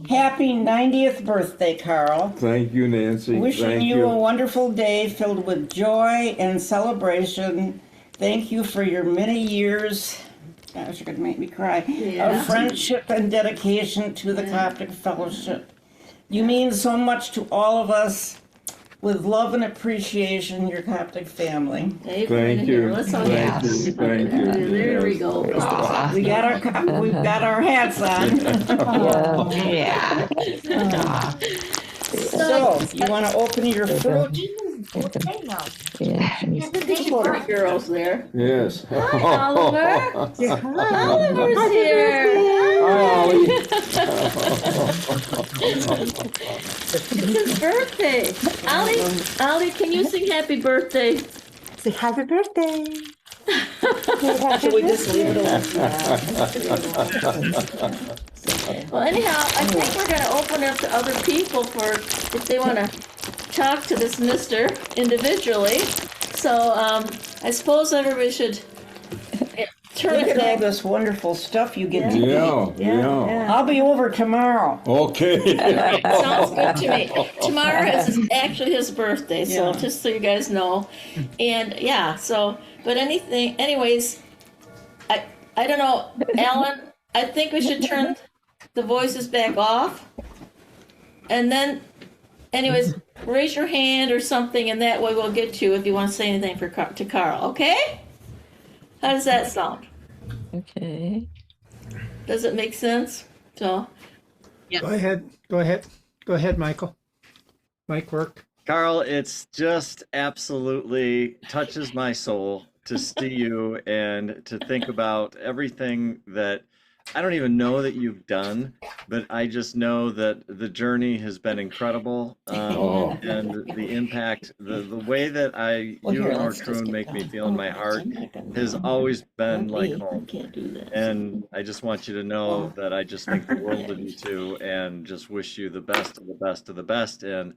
Speaker 12: happy 90th birthday, Carl.
Speaker 2: Thank you, Nancy.
Speaker 12: Wishing
Speaker 2: Thank
Speaker 12: you a wonderful day filled with joy and celebration. Thank you for your many years, gosh, you're going to make me cry, of friendship and dedication to the Coptic Fellowship. You mean so much to all of us. With love and appreciation, your Coptic family.
Speaker 2: Thank you.
Speaker 4: Let's all
Speaker 2: Thank you. Thank you.
Speaker 4: There we go.
Speaker 12: We've got our hats on.
Speaker 8: Yeah.
Speaker 12: So, you want to open your fruit?
Speaker 4: Poor girls there.
Speaker 2: Yes.
Speaker 4: Oliver. Oliver's here. It's his birthday. Ollie, can you sing happy birthday?
Speaker 13: Say happy birthday.
Speaker 12: Should we just leave it alone?
Speaker 4: Well, anyhow, I think we're going to open it up to other people for if they want to talk to this mister individually. So I suppose everybody should turn
Speaker 12: Look
Speaker 4: it
Speaker 12: at all
Speaker 4: back.
Speaker 12: this wonderful stuff you get to eat.
Speaker 2: Yeah.
Speaker 12: I'll be over tomorrow.
Speaker 2: Okay.
Speaker 4: Sounds good to me. Tomorrow is actually his birthday, so just so you guys know. And yeah, so but anyways, I don't know, Alan, I think we should turn the voices back off. And then anyways, raise your hand or something and that way we'll get you if you want to say anything to Carl, okay? How does that sound?
Speaker 8: Okay.
Speaker 4: Does it make sense? So
Speaker 5: Go ahead, Michael. Mic work.
Speaker 15: Carl, it's just absolutely touches my soul to see you and to think about everything that I don't even know that you've done, but I just know that the journey has been incredible, and the impact, the way that you and Ortrun make me feel in my heart has always been like home. And I just want you to know that I just think the world of you two, and just wish you the best of the best of the best. And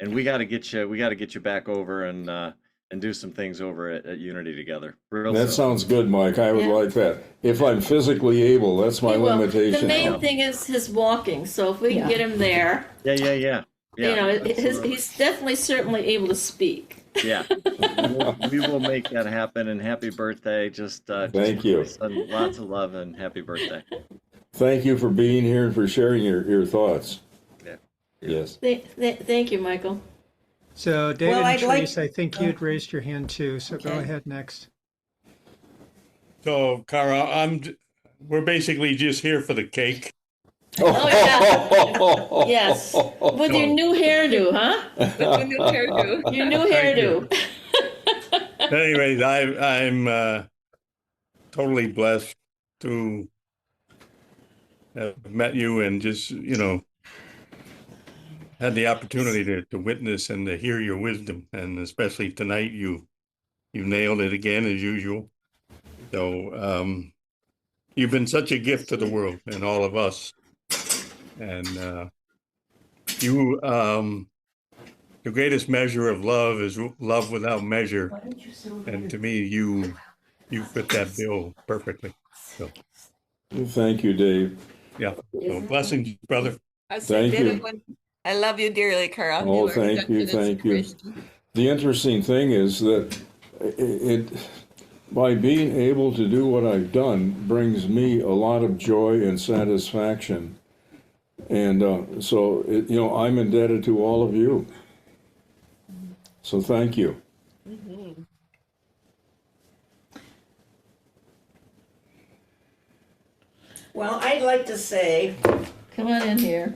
Speaker 15: we got to get you back over and do some things over at Unity together.
Speaker 2: That sounds good, Mike. I would like that. If I'm physically able, that's my limitation.
Speaker 4: The main thing is his walking. So if we can get him there,
Speaker 15: Yeah.
Speaker 4: you know, he's definitely certainly able to speak.
Speaker 15: Yeah, we will make that happen. And happy birthday!
Speaker 2: Thank you.
Speaker 15: Lots of love and happy birthday.
Speaker 2: Thank you for being here and for sharing your thoughts.
Speaker 15: Yeah.
Speaker 2: Yes.
Speaker 4: Thank you, Michael.
Speaker 5: So David
Speaker 12: Well,
Speaker 5: and
Speaker 12: I'd like-
Speaker 5: Therese, I think you'd raised your hand too. So go ahead next.
Speaker 16: So, Cara, we're basically just here for the cake.
Speaker 4: Oh yeah. Yes. With your new hairdo, huh? With your new hairdo. Your new hairdo.
Speaker 16: Anyways, I'm totally blessed to have met you and just, had the opportunity to witness and to hear your wisdom. And especially tonight, you nailed it again as usual. So you've been such a gift to the world and all of us. And the greatest measure of love is love without measure. And to me, you fit that bill perfectly. So
Speaker 2: Thank you, Dave.
Speaker 16: yeah. So blessings, brother.
Speaker 2: Thank you.
Speaker 6: I love you dearly, Carl.
Speaker 2: Oh, thank you. The interesting thing is that it by being able to do what I've done brings me a lot of joy and satisfaction. And so, I'm indebted to all of you. So thank you.
Speaker 12: Well, I'd like to say,
Speaker 4: Come on in here.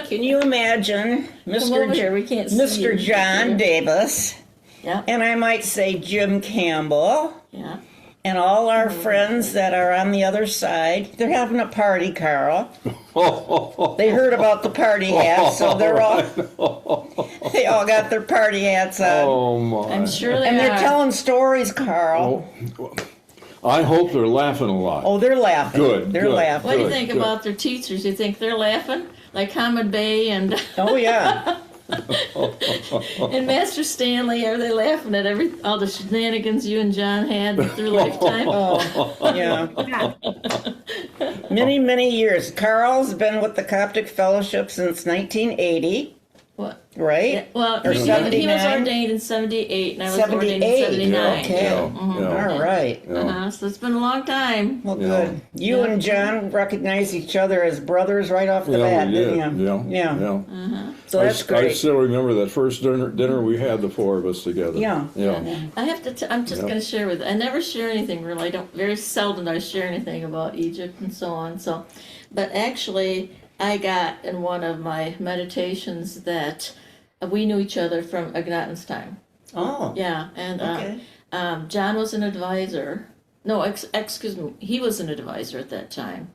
Speaker 12: can you imagine
Speaker 4: Come over here. We can't see
Speaker 12: Mr.
Speaker 4: you.
Speaker 12: John Davis,
Speaker 4: Yeah.
Speaker 12: and I might say Jim Campbell,
Speaker 4: Yeah.
Speaker 12: and all our friends that are on the other side. They're having a party, Carl. They heard about the party hats, so they're they all got their party hats on.
Speaker 2: Oh my!
Speaker 4: I'm sure they
Speaker 12: And they're
Speaker 4: are.
Speaker 12: telling stories, Carl.
Speaker 2: I hope they're laughing a lot.
Speaker 12: Oh, they're laughing.
Speaker 2: Good.
Speaker 12: They're
Speaker 2: good,
Speaker 12: laughing.
Speaker 4: What do you
Speaker 2: good,
Speaker 4: think
Speaker 2: good.
Speaker 4: about their teachers? You think they're laughing? Like Hamid Bey and
Speaker 12: Oh, yeah.
Speaker 4: and Master Stanley, are they laughing at all the shenanigans you and John had through lifetime?
Speaker 12: Oh, yeah. Many, many years. Carl's been with the Coptic Fellowship since 1980.
Speaker 4: What?
Speaker 12: Right?
Speaker 4: Yeah, well,
Speaker 12: Or
Speaker 4: he was
Speaker 12: 79?
Speaker 4: ordained in 78, and I was ordained in
Speaker 12: 78.
Speaker 4: 79.
Speaker 12: Okay.
Speaker 2: Yeah.
Speaker 12: All right.
Speaker 4: So it's been a long time.
Speaker 12: Well, good. You and John recognize each other as brothers right off the
Speaker 2: Yeah,
Speaker 12: bat,
Speaker 2: we did.
Speaker 12: didn't you?
Speaker 2: Yeah.
Speaker 12: So that's
Speaker 2: I
Speaker 12: great.
Speaker 2: still remember that first dinner we had, the four of us together.
Speaker 12: Yeah.
Speaker 4: I have to. I'm just going to share with. I never share anything really. I don't. Very seldom do I share anything about Egypt and so on. So, but actually, I got in one of my meditations that we knew each other from Agnaten's time.
Speaker 12: Oh.
Speaker 4: Yeah, and
Speaker 12: Okay.
Speaker 4: John was an advisor. No, excuse me. He was an advisor at that time,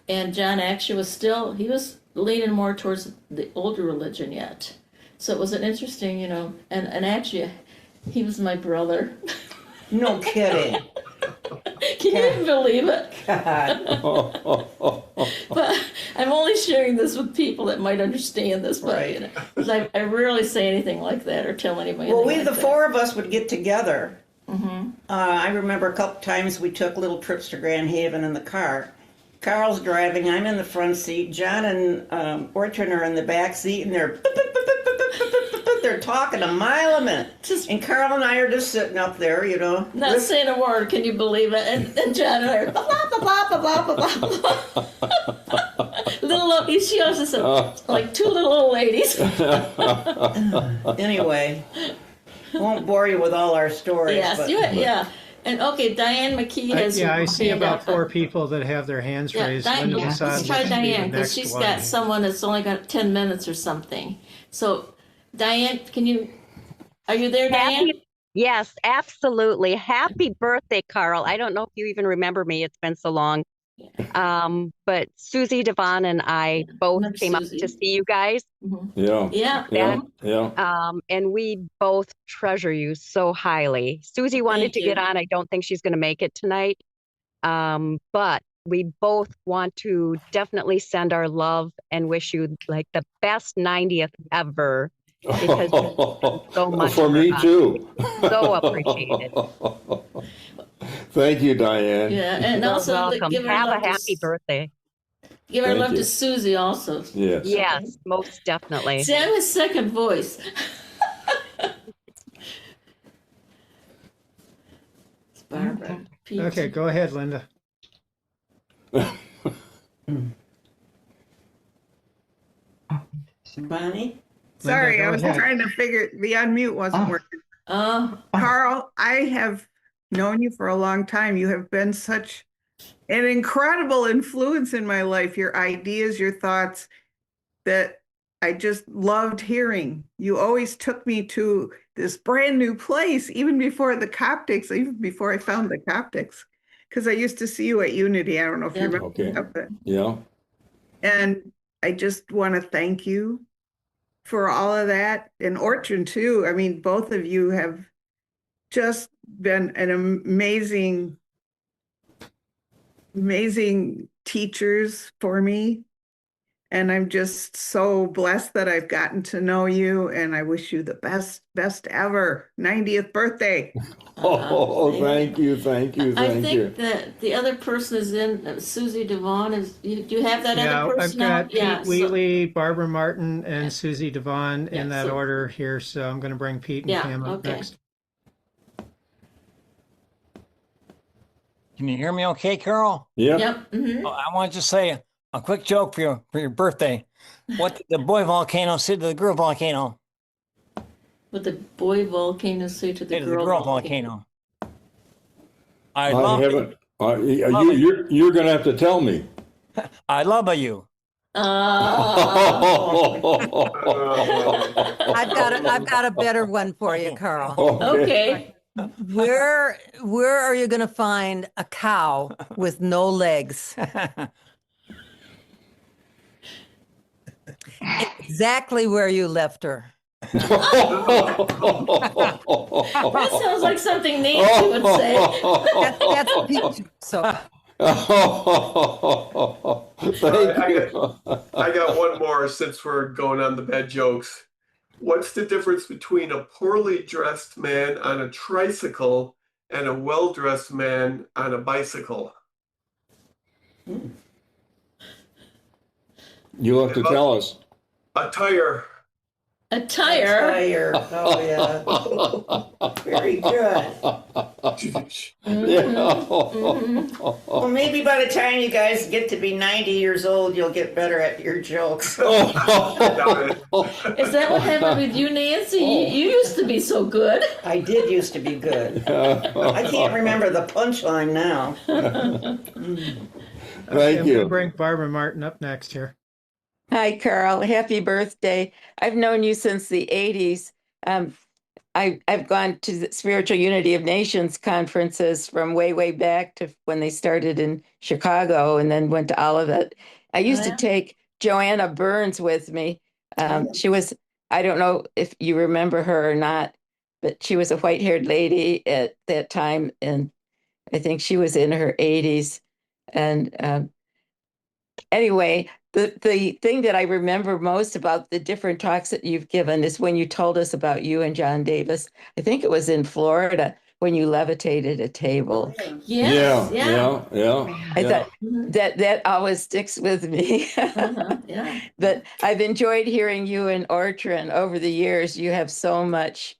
Speaker 4: and John actually was still. He was leaning more towards the older religion yet. So it was an interesting, and actually, he was my brother.
Speaker 12: No kidding.
Speaker 4: Can you even believe it?
Speaker 12: God.
Speaker 4: But I'm only sharing this with people that might understand this, but
Speaker 12: Right.
Speaker 4: 'cause I rarely say anything like that or tell anybody.
Speaker 12: Well,
Speaker 4: anything
Speaker 12: the
Speaker 4: like
Speaker 12: four of us would get together.
Speaker 4: Mm-hmm.
Speaker 12: I remember a couple times we took little trips to Grand Haven in the car. Carl's driving, I'm in the front seat. John and Orton are in the back seat, and they're talking a mile a minute. And Carl and I are just sitting up there,
Speaker 4: Not saying a word. Can you believe it? And John and I are blah blah blah blah blah blah blah. She also said like two little old ladies.
Speaker 12: Anyway, won't bore you with all our stories.
Speaker 4: Yes,
Speaker 12: but,
Speaker 4: yeah. And okay, Diane McKee has.
Speaker 5: I see
Speaker 4: hand
Speaker 5: about
Speaker 4: up.
Speaker 5: 4 people that have their hands
Speaker 4: Yeah,
Speaker 5: raised.
Speaker 4: Diane,
Speaker 5: Linda
Speaker 4: let's
Speaker 5: Masad
Speaker 4: try
Speaker 5: looks to be the
Speaker 4: Diane because
Speaker 5: next
Speaker 4: she's
Speaker 5: one.
Speaker 4: got someone that's only got 10 minutes or something. So, Diane, are you there, Diane?
Speaker 11: Yes, absolutely. Happy birthday, Carl. I don't know if you even remember me. It's been so long. But Susie Devon and I both
Speaker 4: Remember
Speaker 11: came
Speaker 4: Susie.
Speaker 11: up to see you guys.
Speaker 2: Yeah.
Speaker 11: And we both treasure you so highly. Susie wanted
Speaker 4: Thank
Speaker 11: to
Speaker 4: you.
Speaker 11: get on. I don't think she's going to make it tonight. But we both want to definitely send our love and wish you like the best 90th ever. Because you've done so much
Speaker 2: For me
Speaker 11: us.
Speaker 2: too.
Speaker 11: So appreciated.
Speaker 2: Thank you, Diane.
Speaker 4: Yeah, and
Speaker 11: You're
Speaker 4: also
Speaker 11: welcome.
Speaker 4: give our
Speaker 11: Have
Speaker 4: love
Speaker 11: a happy birthday.
Speaker 4: Give our
Speaker 2: Thank
Speaker 4: love
Speaker 2: you.
Speaker 4: to Susie also.
Speaker 2: Yes.
Speaker 11: Yes, most definitely.
Speaker 4: See, I'm his second voice. It's Barbara. Pete.
Speaker 5: Okay, go ahead, Linda.
Speaker 12: Bonnie?
Speaker 5: Linda,
Speaker 13: Sorry,
Speaker 5: go
Speaker 13: I was
Speaker 5: ahead.
Speaker 13: trying to figure the unmute wasn't working. Carl, I have known you for a long time. You have been such an incredible influence in my life. Your ideas, your thoughts that I just loved hearing. You always took me to this brand new place, even before the Coptics, even before I found the Coptics, because I used to see you at Unity. I don't know if you remember
Speaker 2: Okay.
Speaker 13: that.
Speaker 2: Yeah.
Speaker 13: And I just want to thank you for all of that. And Orchard too. I mean, both of you have just been an amazing teachers for me. And I'm just so blessed that I've gotten to know you, and I wish you the best ever 90th birthday.
Speaker 2: Thank you.
Speaker 4: I think that the other person is in Susie Devon. Do you have that other
Speaker 5: I've
Speaker 4: person
Speaker 5: got
Speaker 4: out? Yeah,
Speaker 5: Pete Wheatley, Barbara Martin, and Susie Devon in that
Speaker 4: so-
Speaker 5: order here. So I'm going to bring Pete and
Speaker 4: Yeah,
Speaker 5: Pam up
Speaker 4: okay.
Speaker 5: next.
Speaker 10: Can you hear me okay, Carol?
Speaker 2: Yeah.
Speaker 4: Yep. Mhm.
Speaker 10: Oh, I want to just say a quick joke for your birthday. What did the boy volcano say to the girl volcano?
Speaker 4: What the boy volcano say to the
Speaker 10: Say to
Speaker 4: girl,
Speaker 10: the girl
Speaker 4: volcano?
Speaker 10: volcano. I love you.
Speaker 2: haven't. You're going to have to tell me.
Speaker 10: I love you.
Speaker 4: Oh.
Speaker 17: I've got a better one for you, Carl.
Speaker 4: Okay.
Speaker 17: Where are you going to find a cow with no legs? Exactly where you left her.
Speaker 4: That sounds like something Nancy would say.
Speaker 17: That's Pete. So
Speaker 2: Thank you.
Speaker 14: I got one more since we're going on the bad jokes. What's the difference between a poorly dressed man on a tricycle and a well-dressed man on a bicycle?
Speaker 2: You'll have to tell us.
Speaker 14: A tire.
Speaker 4: A tire.
Speaker 12: Tire. Oh, yeah. Very good. Well, maybe by the time you guys get to be 90 years old, you'll get better at your jokes.
Speaker 4: Is that what happened with you, Nancy? You used to be so good.
Speaker 12: I did used to be good. I can't remember the punchline now.
Speaker 2: Thank you.
Speaker 5: We'll bring Barbara Martin up next here.
Speaker 8: Hi, Carl. Happy birthday. I've known you since the 80s. I've gone to the Spiritual Unity of Nations conferences from way back to when they started in Chicago and then went to Olivet. I used to take Joanna Burns with me. She was, I don't know if you remember her or not, but she was a white-haired lady at that time, and I think she was in her 80s. And anyway, the thing that I remember most about the different talks that you've given is when you told us about you and John Davis. I think it was in Florida when you levitated a table.
Speaker 4: Yes,
Speaker 2: Yeah.
Speaker 8: I thought that always sticks with me.
Speaker 4: Yeah.
Speaker 8: But I've enjoyed hearing you and Ortran over the years. You have so much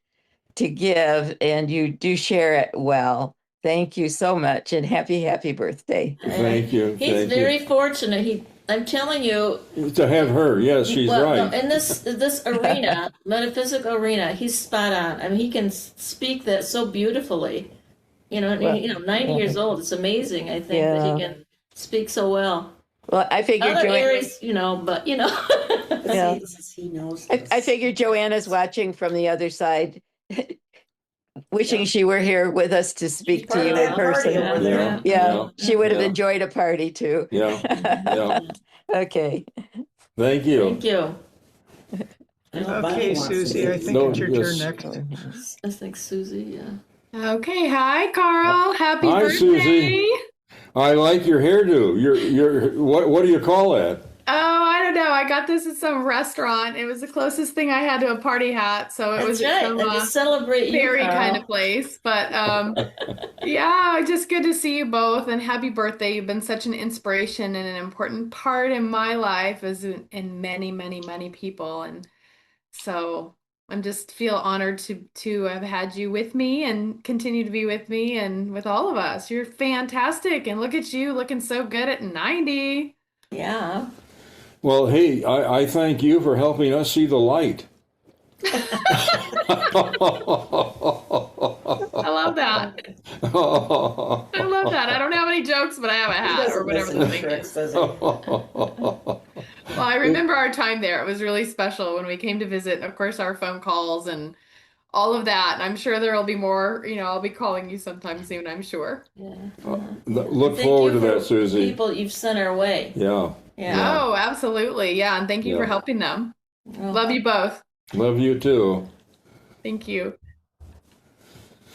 Speaker 8: to give and you do share it well. Thank you so much and happy birthday.
Speaker 2: Thank you.
Speaker 4: He's very fortunate. I'm telling you.
Speaker 2: To have her, yes, she's right.
Speaker 4: No, in this arena, metaphysical arena, he's spot on. I mean, he can speak that so beautifully. 90 years old. It's amazing. I think that he can speak so well.
Speaker 8: Well, I figured
Speaker 4: other areas, but
Speaker 12: He knows.
Speaker 8: I figured Joanna's watching from the other side, wishing she were here with us to speak to you in person. She would have enjoyed a party too.
Speaker 2: Yeah.
Speaker 8: Okay.
Speaker 2: Thank you.
Speaker 4: Thank you.
Speaker 5: Okay, Susie, I think it's your turn next.
Speaker 4: I think Susie,
Speaker 18: Okay, hi, Carl. Happy
Speaker 2: Hi,
Speaker 18: birthday.
Speaker 2: Susie. I like your hairdo. Your what do you call that?
Speaker 18: Oh, I don't know. I got this at some restaurant. It was the closest thing I had to a party hat, so it was
Speaker 4: right.
Speaker 18: some
Speaker 4: To celebrate you,
Speaker 18: fairy
Speaker 4: Carl.
Speaker 18: kind of place. But yeah, just good to see you both, and happy birthday. You've been such an inspiration and an important part in my life, as in many, many, many people, and so I'm just feel honored to have had you with me and continue to be with me and with all of us. You're fantastic, and look at you looking so good at 90.
Speaker 4: Yeah.
Speaker 2: Well, hey, I thank you for helping us see the light.
Speaker 18: I love that. I love that. I don't have any jokes, but I have a hat or whatever the thing is. Well, I remember our time there. It was really special when we came to visit. Of course, our phone calls and all of that. And I'm sure there will be more. I'll be calling you sometime soon, I'm sure.
Speaker 4: Yeah.
Speaker 2: Look forward to that, Susie.
Speaker 4: People you've sent our way.
Speaker 2: Yeah.
Speaker 18: Oh, absolutely. Yeah. And thank you for helping them. Love you both.
Speaker 2: Love you too.
Speaker 18: Thank you.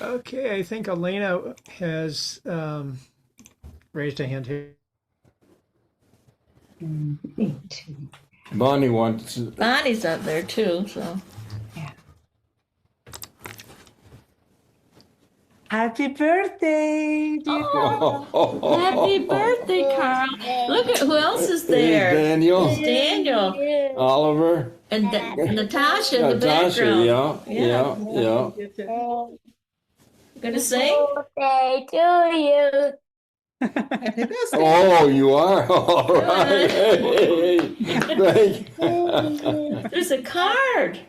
Speaker 5: Okay, I think Elena has raised a hand here.
Speaker 2: Bonnie wants.
Speaker 4: Bonnie's up there too, so.
Speaker 19: Happy birthday, dear
Speaker 4: Happy birthday, Carl. Look at who else is there.
Speaker 2: Daniel.
Speaker 4: There's Daniel.
Speaker 2: Oliver.
Speaker 4: And Natasha in the
Speaker 2: Natasha,
Speaker 4: background.
Speaker 2: yeah.
Speaker 4: Gonna sing?
Speaker 20: Birthday to you.
Speaker 2: Oh, you are? All right. Hey, thank you.
Speaker 4: There's a card.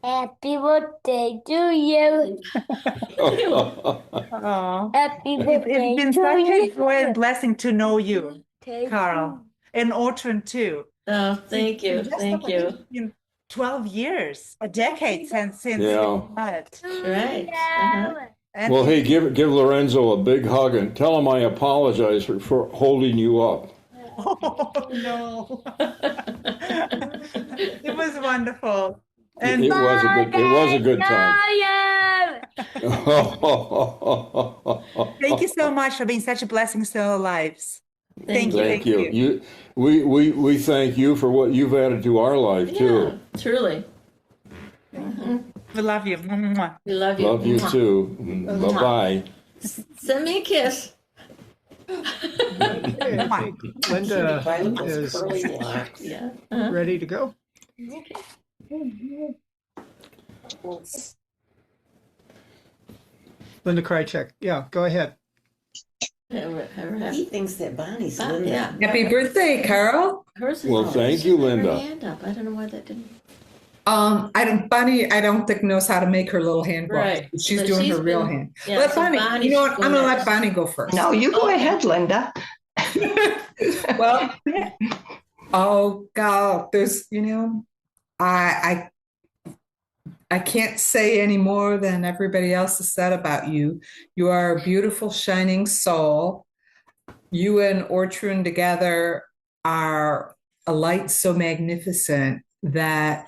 Speaker 20: Happy birthday to you. Happy birthday
Speaker 19: It's been
Speaker 20: to
Speaker 19: such
Speaker 20: you.
Speaker 19: a joy and blessing to know you, Carl, and Ortran too.
Speaker 4: Oh, thank you.
Speaker 19: Just
Speaker 4: Thank you.
Speaker 19: 12 years, a decade since
Speaker 2: Yeah.
Speaker 19: we met.
Speaker 4: Right. Uh-huh.
Speaker 19: And
Speaker 2: Well, hey,
Speaker 19: it-
Speaker 2: give Lorenzo a big hug and tell him I apologize for holding you up.
Speaker 19: oh no. It was wonderful. And
Speaker 2: It was a good time.
Speaker 19: thank you so much for being such a blessing to our lives. Thank you.
Speaker 2: Thank you. We thank you for what you've added to our life too.
Speaker 4: Yeah, truly.
Speaker 19: We love you. Mwah.
Speaker 4: We love you.
Speaker 2: Love you
Speaker 4: Mwah.
Speaker 2: too.
Speaker 4: Mwah.
Speaker 2: Bye bye.
Speaker 4: Send me a kiss.
Speaker 5: Okay, I think Linda is
Speaker 4: Yeah.
Speaker 5: ready to go. Linda Krychek. Yeah, go ahead.
Speaker 12: He thinks that Bonnie's
Speaker 4: Bonnie,
Speaker 12: Linda.
Speaker 4: yeah.
Speaker 6: Happy birthday, Carl.
Speaker 4: Hers is
Speaker 2: Well,
Speaker 4: on.
Speaker 2: thank
Speaker 4: She
Speaker 2: you,
Speaker 4: had her
Speaker 2: Linda.
Speaker 4: hand up. I don't know why that didn't.
Speaker 6: Bonnie, I don't think knows how to make her little hand.
Speaker 4: Right.
Speaker 6: She's
Speaker 4: So
Speaker 6: doing
Speaker 4: she's
Speaker 6: her real
Speaker 4: been-
Speaker 6: hand.
Speaker 4: yeah,
Speaker 6: Let
Speaker 4: so
Speaker 6: Bonnie,
Speaker 4: Bonnie
Speaker 6: you know what?
Speaker 4: should go
Speaker 6: I'm gonna
Speaker 4: next.
Speaker 6: let Bonnie go first.
Speaker 8: No, you go ahead, Linda.
Speaker 6: Well, oh God, there's, I can't say any more than everybody else has said about you. You are a beautiful, shining soul. You and Ortrun together are a light so magnificent that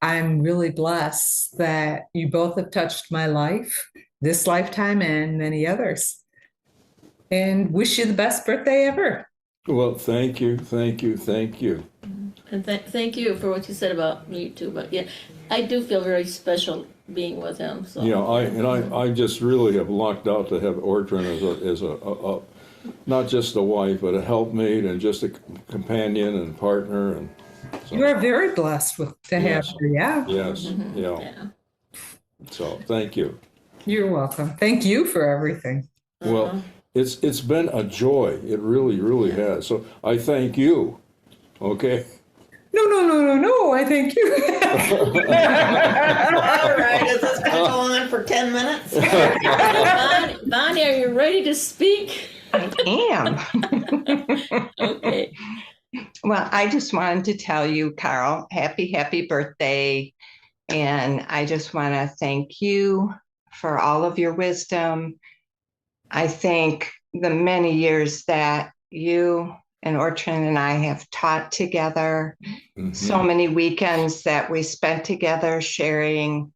Speaker 6: I'm really blessed that you both have touched my life, this lifetime and many others. And wish you the best birthday ever.
Speaker 2: Well, thank you.
Speaker 4: And thank you for what you said about me too. But yeah, I do feel very special being with him. So
Speaker 2: Yeah, I just really have lucked out to have Ortrun as a not just a wife, but a helpmate and just a companion and partner. And so,
Speaker 6: You are very blessed to have her. Yeah.
Speaker 2: yes,
Speaker 4: Mm-hmm.
Speaker 2: yeah. So thank you.
Speaker 6: You're welcome. Thank you for everything.
Speaker 2: Well, it's been a joy. It really has. So I thank you. Okay.
Speaker 6: No. I thank you.
Speaker 12: All right, is this going to go on for 10 minutes?
Speaker 4: Bonnie, are you ready to speak?
Speaker 8: I am.
Speaker 4: Okay.
Speaker 8: Well, I just wanted to tell you, Carl, happy birthday. And I just want to thank you for all of your wisdom. I think the many years that you and Ortrun and I have taught together, so many weekends that we spent together sharing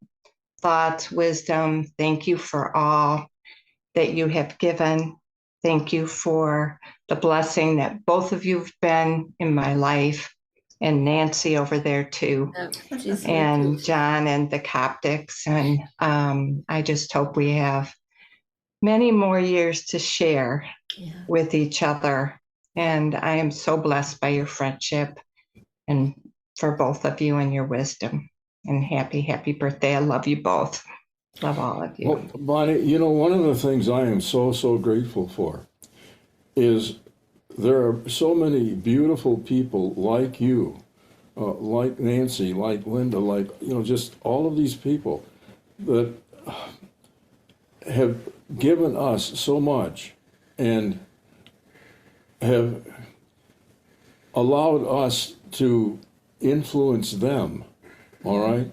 Speaker 8: thoughts, wisdom. Thank you for all that you have given. Thank you for the blessing that both of you have been in my life, and Nancy over there too, and John and the Coptics. And I just hope we have many more years to share with each other. And I am so blessed by your friendship and for both of you and your wisdom. And happy birthday. I love you both. Love all of you.
Speaker 2: Well, Bonnie, one of the things I am so grateful for is there are so many beautiful people like you, like Nancy, like Linda, like, just all of these people that have given us so much and have allowed us to influence them, all right?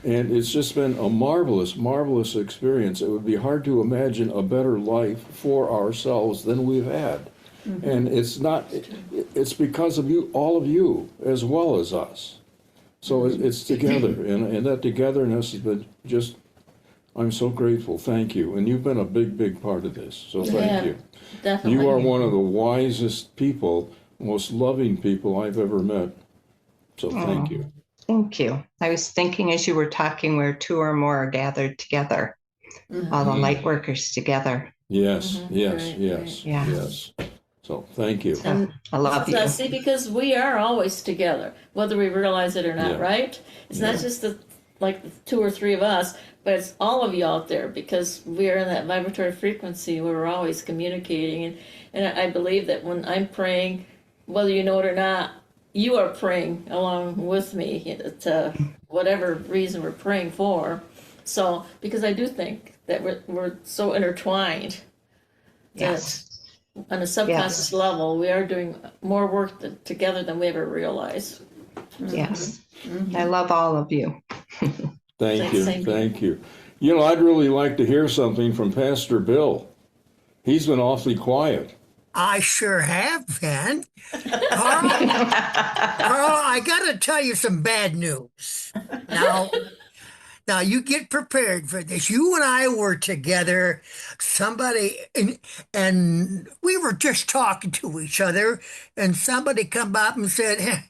Speaker 2: And it's just been a marvelous experience. It would be hard to imagine a better life for ourselves than we've had. And it's because of you, all of you, as well as us. So it's together, and that togetherness has been just, I'm so grateful. Thank you. And you've been a big part of this. So thank you.
Speaker 4: Definitely.
Speaker 2: You are one of the wisest people, most loving people I've ever met. So thank you.
Speaker 8: Thank you. I was thinking as you were talking, where two or more are gathered together, all the light workers together.
Speaker 2: Yes.
Speaker 8: Yeah.
Speaker 2: So thank you.
Speaker 4: And
Speaker 8: I love you.
Speaker 4: See, because we are always together, whether we realize it or not,
Speaker 2: Yeah.
Speaker 4: right? It's not just the two or three of us, but it's all of you out there, because we are in that vibratory frequency where we're always communicating. And I believe that when I'm praying, whether you know it or not, you are praying along with me to whatever reason we're praying for. So, because I do think that we're so intertwined.
Speaker 8: Yes.
Speaker 4: On a subconscious level, we are doing more work together than we ever realize.
Speaker 7: Yes. I love all of you.
Speaker 2: Thank you. Thank you. You know, I'd really like to hear something from Pastor Bill. He's been awfully quiet.
Speaker 21: I sure have, man. Carl, I got to tell you some bad news. Now you get prepared for this. You and I were together, and we were just talking to each other, and somebody come up and said,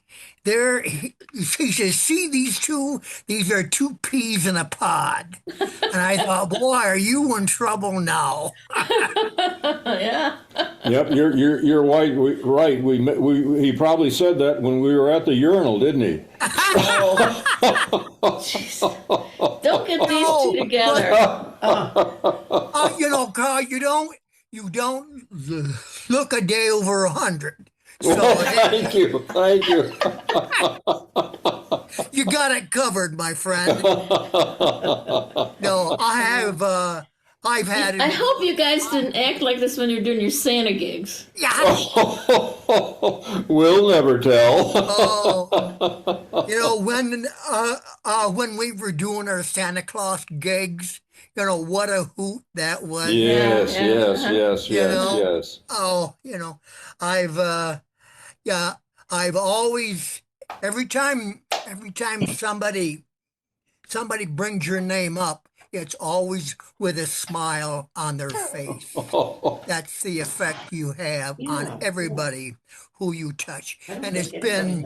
Speaker 21: there, he says, see these two? These are two peas in a pod. And I thought, boy, are you in trouble now?
Speaker 4: Yeah.
Speaker 2: Yep, you're right. He probably said that when we were at the urinal, didn't he?
Speaker 4: Don't get these two together.
Speaker 21: You know, Carl, you don't look a day over 100. So
Speaker 2: thank you.
Speaker 21: You got it covered, my friend. No, I've had it.
Speaker 4: I hope you guys didn't act like this when you're doing your Santa gigs.
Speaker 2: We'll never tell.
Speaker 21: You know, when we were doing our Santa Claus gigs, you know, what a hoot that was.
Speaker 2: Yes.
Speaker 21: Oh, you know, I've always, every time somebody brings your name up, it's always with a smile on their face. That's the effect you have on everybody who you touch. And it's been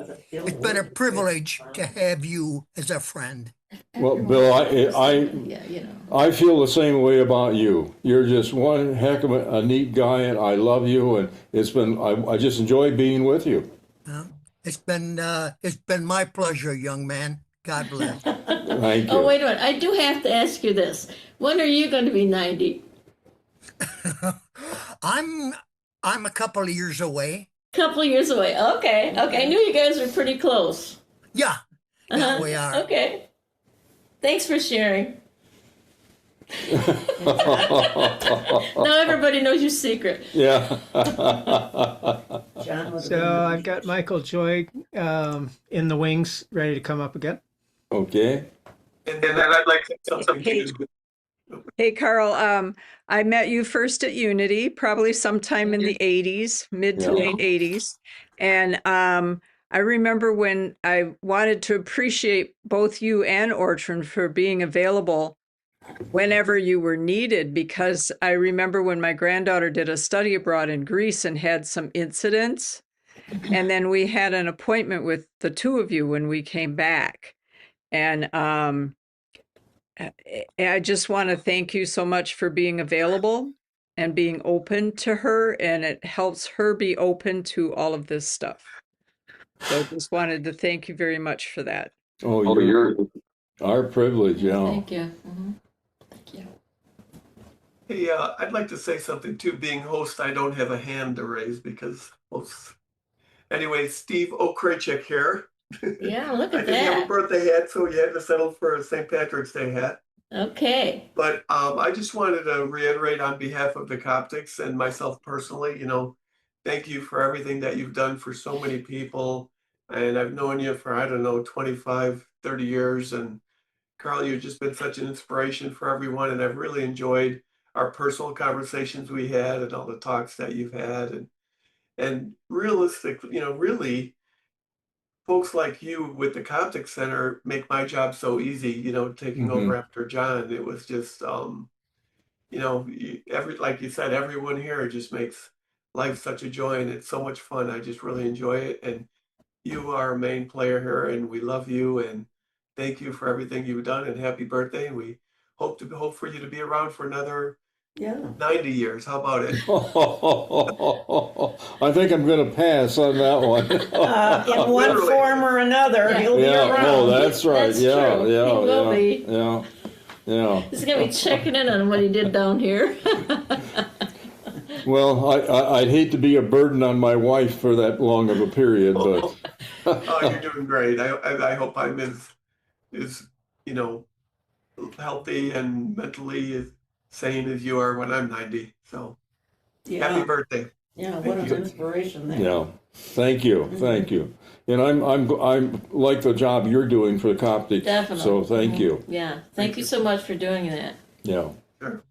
Speaker 21: a privilege to have you as a friend.
Speaker 2: Well, Bill, I feel the same way about you. You're just one heck of a neat guy, and I love you. And I just enjoy being with you.
Speaker 21: It's been my pleasure, young man. God bless.
Speaker 2: Thank you.
Speaker 4: Oh, wait a minute. I do have to ask you this. When are you going to be 90?
Speaker 21: I'm a couple of years away.
Speaker 4: Couple of years away. Okay. I knew you guys were pretty close.
Speaker 21: Yeah, we are.
Speaker 4: Okay. Thanks for sharing. Now everybody knows your secret.
Speaker 2: Yeah.
Speaker 5: So I've got Michael Joy in the wings, ready to come up again.
Speaker 2: Okay.
Speaker 14: And then I'd like to tell something.
Speaker 6: Hey, Carl, I met you first at Unity, probably sometime in the 80s, mid to late 80s. And I remember when I wanted to appreciate both you and Ortrand for being available whenever you were needed, because I remember when my granddaughter did a study abroad in Greece and had some incidents. And then we had an appointment with the two of you when we came back. And I just want to thank you so much for being available and being open to her, and it helps her be open to all of this stuff. So I just wanted to thank you very much for that.
Speaker 2: Oh, you're our privilege, yeah.
Speaker 4: Thank you. Thank you.
Speaker 14: Hey, I'd like to say something too. Being host, I don't have a hand to raise because hosts. Anyway, Steve Okrachek here.
Speaker 4: Yeah, look
Speaker 14: I
Speaker 4: at
Speaker 14: didn't have a
Speaker 4: that.
Speaker 14: birthday hat, so you had to settle for a St. Patrick's Day hat.
Speaker 4: Okay.
Speaker 14: But I just wanted to reiterate on behalf of the Coptics and myself personally, thank you for everything that you've done for so many people. And I've known you for, 25, 30 years. And Carl, you've just been such an inspiration for everyone. And I've really enjoyed our personal conversations we had and all the talks that you've had. And realistically, really, folks like you with the Coptic Center make my job so easy, taking over after John. It was just, like you said, everyone here just makes life such a joy and it's so much fun. I just really enjoy it. And you are a main player here and we love you and thank you for everything you've done and happy birthday. And we hope for you to be around for another 90 years. How about it?
Speaker 2: I think I'm going to pass on that one.
Speaker 12: In one form or another, he'll be around.
Speaker 2: Oh, that's right.
Speaker 4: That's
Speaker 2: yeah,
Speaker 4: true.
Speaker 2: yeah,
Speaker 4: He will
Speaker 2: yeah,
Speaker 4: be.
Speaker 2: yeah.
Speaker 4: He's going to be checking in on what he did down here.
Speaker 2: Well, I'd hate to be a burden on my wife for that long of a period, but.
Speaker 14: Oh, you're doing great. I hope I'm as healthy and mentally as sane as you are when I'm 90. So happy birthday.
Speaker 4: Yeah, what an inspiration there.
Speaker 2: Yeah. Thank you. Thank you. And I'm like the job you're doing for the Coptic.
Speaker 4: Definitely.
Speaker 2: So thank you.
Speaker 4: Yeah. Thank you so much for doing that.
Speaker 2: Yeah.
Speaker 14: Sure.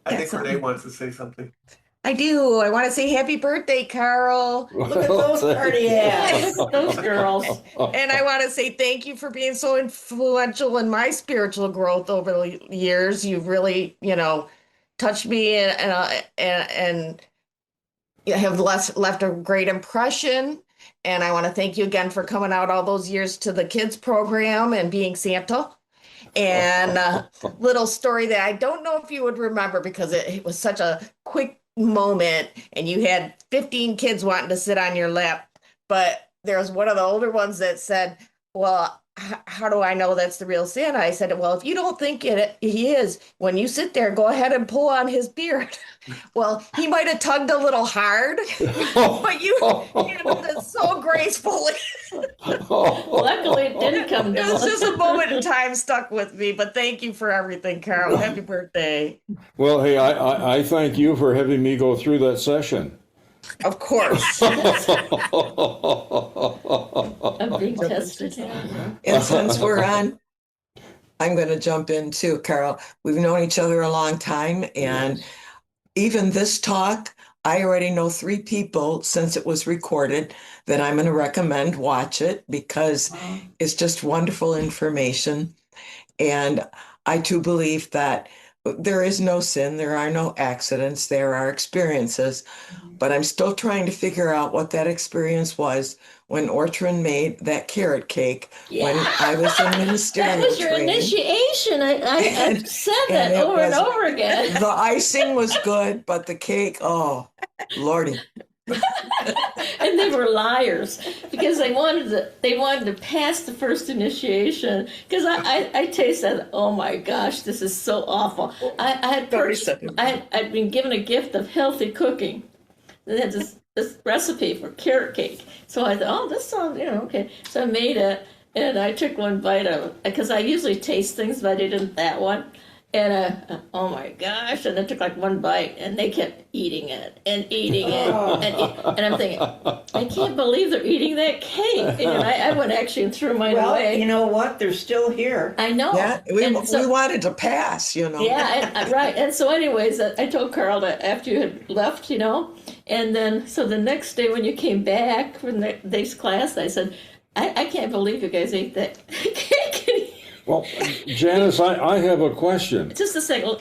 Speaker 14: I think Renee wants to say something.
Speaker 1: I do. I want to say happy birthday, Carl.
Speaker 12: Look at those party ass.
Speaker 4: Those girls.
Speaker 1: And I want to say thank you for being so influential in my spiritual growth over the years. You've really, touched me and have left a great impression. And I want to thank you again for coming out all those years to the kids program and being Santa. And a little story that I don't know if you would remember because it was such a quick moment and you had 15 kids wanting to sit on your lap. But there was one of the older ones that said, well, how do I know that's the real Santa? I said, well, if you don't think he is, when you sit there, go ahead and pull on his beard. Well, he might have tugged a little hard, but you handled it so gracefully.
Speaker 4: Luckily, it didn't come down.
Speaker 1: It was just a moment in time stuck with me, but thank you for everything, Carol. Happy birthday.
Speaker 2: Well, hey, I thank you for having me go through that session.
Speaker 1: Of course.
Speaker 4: I'm being tested.
Speaker 22: And since we're on, I'm going to jump in too, Carol. We've known each other a long time, and even this talk, I already know 3 people since it was recorded that I'm going to recommend watch it because it's just wonderful information. And I too believe that there is no sin, there are no accidents, there are experiences. But I'm still trying to figure out what that experience was when Ortran made that carrot cake when I was in ministerial
Speaker 4: That was your
Speaker 22: training.
Speaker 4: initiation. I've said that
Speaker 22: it
Speaker 4: over and
Speaker 22: was-
Speaker 4: over again.
Speaker 22: The icing was good, but the cake, oh, Lordy.
Speaker 4: And they were liars because they wanted to pass the first initiation because I tasted, oh my gosh, this is so awful. I'd been given a gift of healthy cooking. They had this recipe for carrot cake, so I thought, oh, this sounds okay. So I made it and I took one bite of it because I usually taste things, but I didn't that one. And oh my gosh! And I took like one bite, and they kept eating it and eating it, and I'm thinking, I can't believe they're eating that cake. And I went actually and threw mine away.
Speaker 12: You know what? They're still here.
Speaker 4: I know.
Speaker 22: Yeah, we wanted to pass,
Speaker 4: Yeah, right. And so, anyways, I told Carl that after you had left, and then so the next day when you came back from the day's class, I said, I can't believe you guys ate that cake.
Speaker 2: Well, Janice, I have a question.
Speaker 4: Just a second.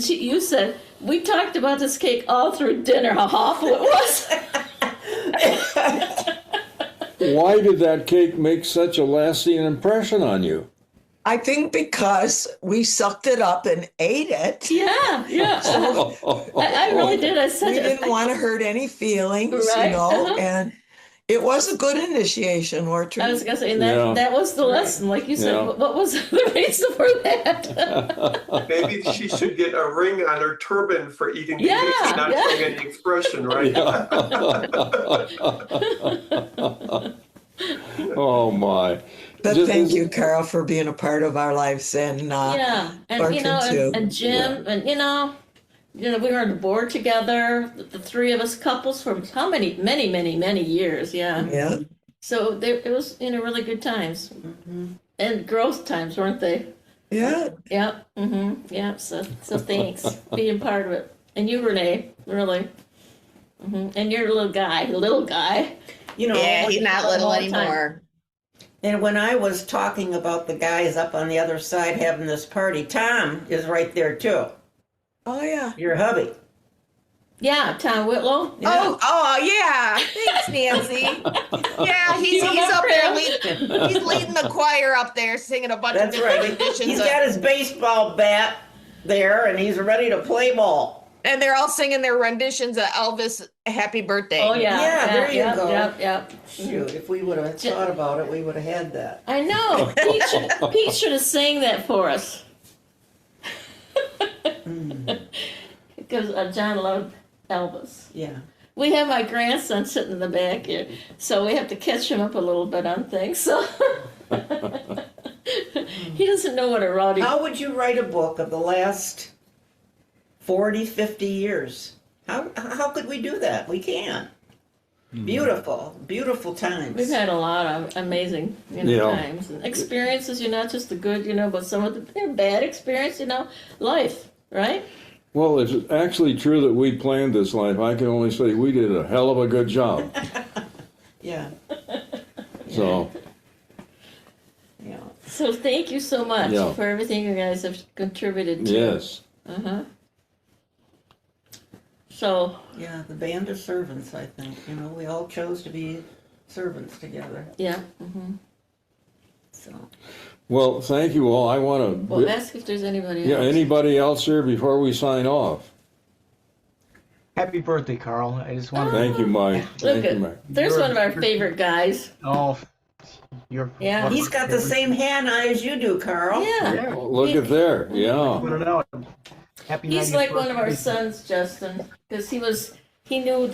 Speaker 4: You said we talked about this cake all through dinner. How awful it was.
Speaker 2: Why did that cake make such a lasting impression on you?
Speaker 22: I think because we sucked it up and ate it.
Speaker 4: Yeah.
Speaker 22: So,
Speaker 4: I really did. I said
Speaker 22: we didn't want to hurt any feelings,
Speaker 4: Right,
Speaker 22: and it was a good initiation, Orchard.
Speaker 4: I was going to say, that was the lesson, like you said.
Speaker 22: Yeah.
Speaker 4: What was the reason for that?
Speaker 14: Maybe she should get a ring on her turban for eating the
Speaker 4: Yeah,
Speaker 14: cake and not
Speaker 4: yeah.
Speaker 14: showing any expression, right?
Speaker 2: Oh my!
Speaker 22: But thank you, Carol, for being a part of our lives, and
Speaker 4: Yeah, and
Speaker 22: Orchard too.
Speaker 4: and Jim, and we were on the board together, the 3 of us couples for how many, many years, yeah.
Speaker 22: Yeah.
Speaker 4: So it was, really good times. And growth times, weren't they?
Speaker 22: Yeah.
Speaker 4: Yeah, yeah, so thanks being part of it. And you, Renee, really. And you're a little guy.
Speaker 1: Yeah, he's not little
Speaker 4: all the time.
Speaker 1: anymore.
Speaker 12: And when I was talking about the guys up on the other side having this party, Tom is right there too.
Speaker 22: Oh yeah.
Speaker 12: Your hubby.
Speaker 4: Yeah, Tom Whitlow.
Speaker 1: Oh yeah. Thanks, Nancy. Yeah, he's up there he's leading the choir up there singing a bunch
Speaker 12: That's
Speaker 1: of different
Speaker 12: right.
Speaker 1: renditions.
Speaker 12: He's got his baseball bat there and he's ready to play ball.
Speaker 1: And they're all singing their renditions of Elvis Happy Birthday.
Speaker 4: Oh, yeah.
Speaker 12: Yeah, there you go.
Speaker 4: Yep.
Speaker 12: Shoot, if we would have thought about it, we would have had that.
Speaker 4: I know. Pete should have sang that for us. Because John loved Elvis.
Speaker 12: Yeah.
Speaker 4: We have my grandson sitting in the back here, so we have to catch him up a little bit on things. So he doesn't know what a rowdy.
Speaker 12: How would you write a book of the last 40, 50 years. How could we do that? We can't. Beautiful, beautiful times.
Speaker 4: We've had a lot of amazing, times and experiences, not just the good, but some of the bad experience, life, right?
Speaker 2: Well, it's actually true that we planned this life. I can only say we did a hell of a good job.
Speaker 12: Yeah.
Speaker 2: So.
Speaker 12: Yeah.
Speaker 4: So thank you so much for everything you guys have contributed to.
Speaker 2: Yes.
Speaker 4: So.
Speaker 12: Yeah, the band of servants, I think. We all chose to be servants together.
Speaker 4: Yeah.
Speaker 12: So.
Speaker 2: Well, thank you all. I want to.
Speaker 4: Well, ask if there's anybody else.
Speaker 2: Yeah, anybody else here before we sign off?
Speaker 3: Happy birthday, Carl. I just want to.
Speaker 2: Thank you, Mike.
Speaker 4: Look there's one of our favorite guys.
Speaker 3: Oh,
Speaker 4: yeah.
Speaker 12: He's got the same hand eye as you do, Carl.
Speaker 4: Yeah.
Speaker 2: Look at there. Yeah.
Speaker 3: Happy
Speaker 4: He's
Speaker 3: 90th
Speaker 4: like one of our
Speaker 3: birthday.
Speaker 4: sons, Justin, because he knew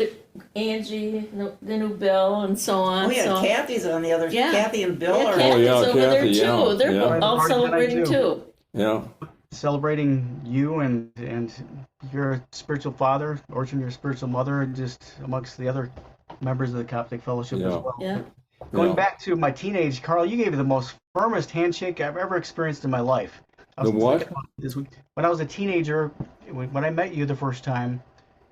Speaker 4: Angie, knew Bill, and so on.
Speaker 12: Oh, yeah, Kathy's on the other.
Speaker 4: Yeah.
Speaker 12: Kathy and Bill
Speaker 4: Yeah,
Speaker 12: are.
Speaker 4: Kathy's over there
Speaker 2: Kathy,
Speaker 4: too.
Speaker 2: yeah.
Speaker 4: They're
Speaker 2: Yeah.
Speaker 4: all celebrating too.
Speaker 2: Yeah.
Speaker 3: Celebrating you and your spiritual father, Orchard, your spiritual mother, just amongst the other members of the Coptic Fellowship as well.
Speaker 4: Yeah.
Speaker 3: Going back to my teenage, Carl, you gave me the most firmest handshake I've ever experienced in my life.
Speaker 2: The what?
Speaker 3: thinking about this week. When I was a teenager, when I met you the first time,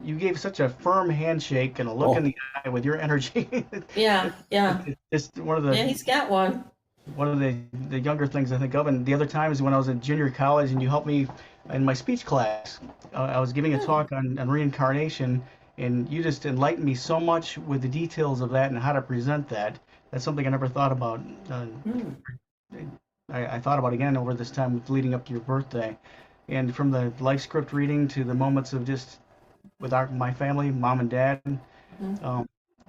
Speaker 3: you gave such a firm handshake and a look in the eye with your energy.
Speaker 4: Yeah.
Speaker 3: It's one of the.
Speaker 4: Yeah, he's got one.
Speaker 3: One of the younger things I think of, and the other time is when I was in junior college and you helped me in my speech class. I was giving a talk on reincarnation, and you just enlightened me so much with the details of that and how to present that. That's something I never thought about. I thought about again over this time leading up to your birthday, and from the life script reading to the moments of just with my family, mom and dad.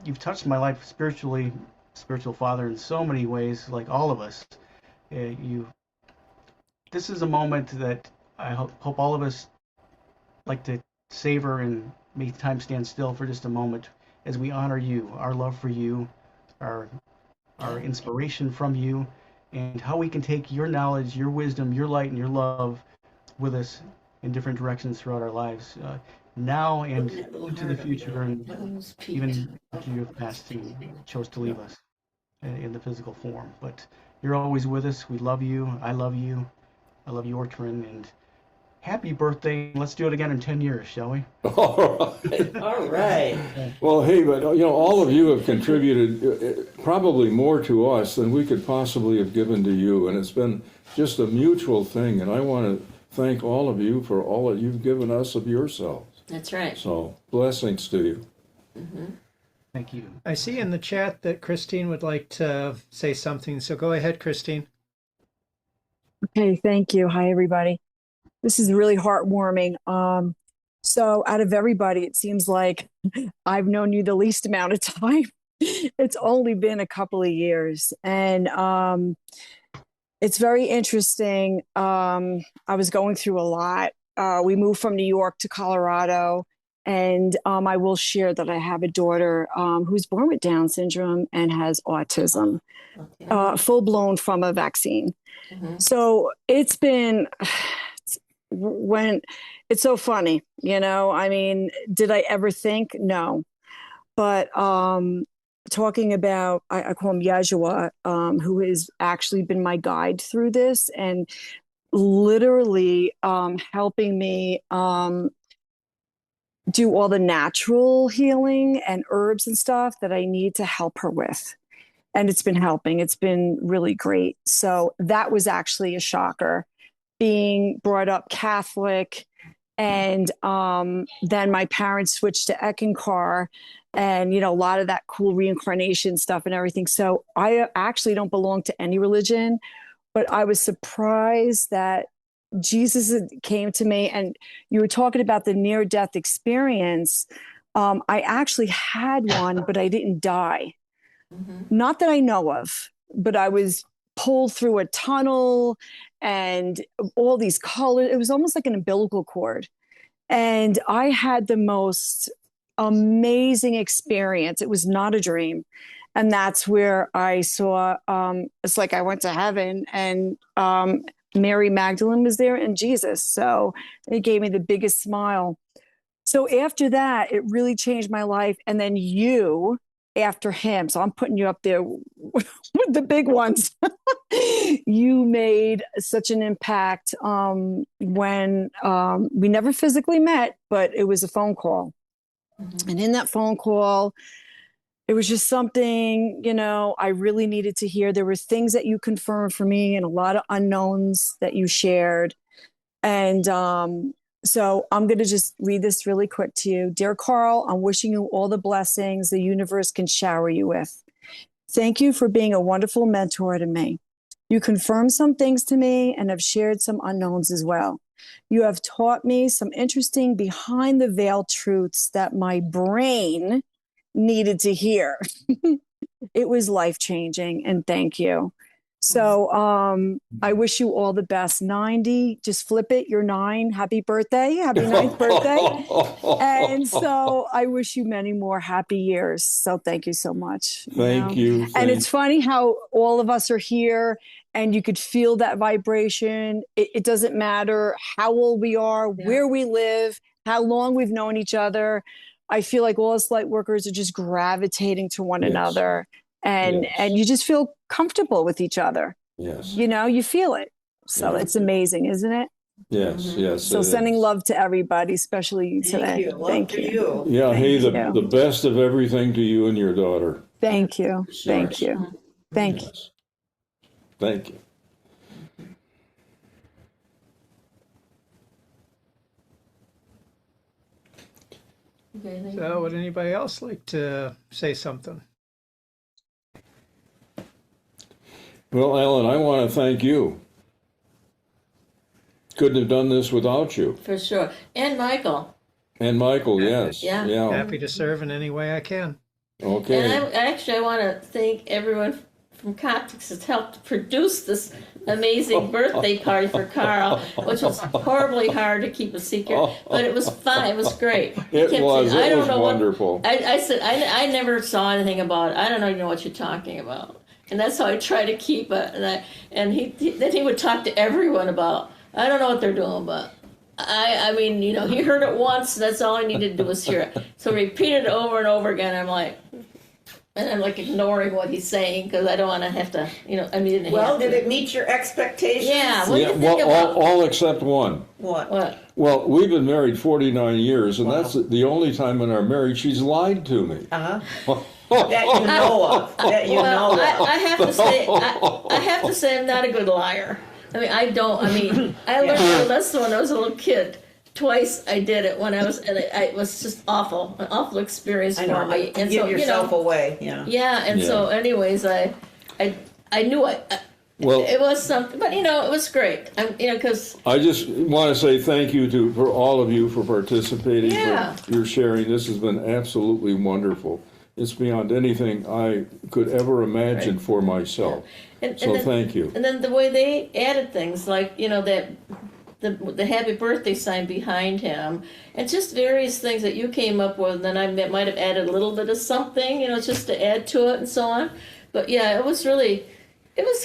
Speaker 3: You've touched my life spiritually, spiritual father, in so many ways, like all of us. This is a moment that I hope all of us like to savor and make time stand still for just a moment as we honor you, our love for you, our inspiration from you, and how we can take your knowledge, your wisdom, your light, and your love with us in different directions throughout our lives, now and into the future, and even after you have passed and chose to leave us in the physical form. But you're always with us. We love you. I love you. I love you, Ortrin, and happy birthday. Let's do it again in 10 years, shall we?
Speaker 2: All right.
Speaker 12: All right.
Speaker 2: Well, hey, but all of you have contributed probably more to us than we could possibly have given to you, and it's been just a mutual thing. And I want to thank all of you for all that you've given us of yourselves.
Speaker 4: That's right.
Speaker 2: So blessings to you.
Speaker 3: Thank you.
Speaker 5: I see in the chat that Christine would like to say something, so go ahead, Christine.
Speaker 9: Okay, thank you. Hi, everybody. This is really heartwarming. So out of everybody, it seems like I've known you the least amount of time. It's only been a couple of years. And it's very interesting. I was going through a lot. We moved from New York to Colorado. And I will share that I have a daughter who's born with Down syndrome and has autism, full-blown from a vaccine. So it's been, it's so funny, I mean, did I ever think? No. But talking about, I call him Yeshua, who has actually been my guide through this and literally helping me do all the natural healing and herbs and stuff that I need to help her with. And it's been helping. It's been really great. So that was actually a shocker, being brought up Catholic. And then my parents switched to Eckankar and, a lot of that cool reincarnation stuff and everything. So I actually don't belong to any religion, but I was surprised that Jesus came to me, and you were talking about the near-death experience. I actually had one, but I didn't die. Not that I know of, but I was pulled through a tunnel and all these colors. It was almost like an umbilical cord. And I had the most amazing experience. It was not a dream. And that's where I saw, it's like I went to heaven and Mary Magdalene was there, and Jesus. So it gave me the biggest smile. So after that, it really changed my life. And then you after him. So I'm putting you up there with the big ones. You made such an impact when we never physically met, but it was a phone call. Mm-hmm. And in that phone call, it was just something, I really needed to hear. There were things that you confirmed for me and a lot of unknowns that you shared. And so I'm going to just read this really quick to you. Dear Carl, I'm wishing you all the blessings the universe can shower you with. Thank you for being a wonderful mentor to me. You confirmed some things to me and have shared some unknowns as well. You have taught me some interesting behind the veil truths that my brain needed to hear. It was life-changing, and thank you. So I wish you all the best. 90, just flip it, you're 9. Happy birthday. Happy 9th birthday. And so I wish you many more happy years. So thank you so much.
Speaker 2: Thank you.
Speaker 9: And it's funny how all of us are here and you could feel that vibration. It doesn't matter how old we are, where we live, how long we've known each other. I feel like all us light workers are just gravitating to one another. And you just feel comfortable with each other.
Speaker 2: Yes.
Speaker 9: You feel it. So it's amazing, isn't it?
Speaker 2: Yes, yes.
Speaker 9: So sending love to everybody, especially you today. Thank you.
Speaker 2: Yeah, the best of everything to you and your daughter.
Speaker 9: Thank you. Thank you. Thank you.
Speaker 2: Thank you.
Speaker 5: So would anybody else like to say something?
Speaker 2: Well, Ellen, I want to thank you. Couldn't have done this without you.
Speaker 4: For sure. And Michael.
Speaker 2: And Michael, yes.
Speaker 4: Yeah.
Speaker 5: Happy to serve in any way I can.
Speaker 2: Okay.
Speaker 4: And I want to thank everyone from Coptic that's helped produce this amazing birthday party for Carl, which was horribly hard to keep a secret, but it was fun. It was great.
Speaker 2: It was wonderful.
Speaker 4: I said, I never saw anything about it. I don't even know what you're talking about. And that's how I try to keep it. And he would talk to everyone about, I don't know what they're doing, but I mean, he heard it once. That's all I needed to do was hear it. So repeated it over and over again. I'm like ignoring what he's saying because I don't want to have to,
Speaker 12: Well, did it meet your expectations?
Speaker 4: Yeah. What do you think about
Speaker 2: all except one.
Speaker 12: What?
Speaker 2: Well, we've been married 49 years, and that's the only time in our marriage she's lied to me.
Speaker 12: Uh-huh. That you know of.
Speaker 4: I have to say I'm not a good liar. I learned my lesson when I was a little kid. Twice I did it when I was, and it was just awful, an awful experience for me.
Speaker 12: And give yourself away. Yeah.
Speaker 4: Yeah, and so anyways, I knew it was something, but it was great. Because
Speaker 2: I just want to say thank you for all of you for participating,
Speaker 4: Yeah.
Speaker 2: for your sharing. This has been absolutely wonderful. It's beyond anything I could ever imagine for myself. So thank you.
Speaker 4: And then the way they added things, like that the happy birthday sign behind him, and just various things that you came up with. And then I might have added a little bit of something, just to add to it and so on. But yeah, it was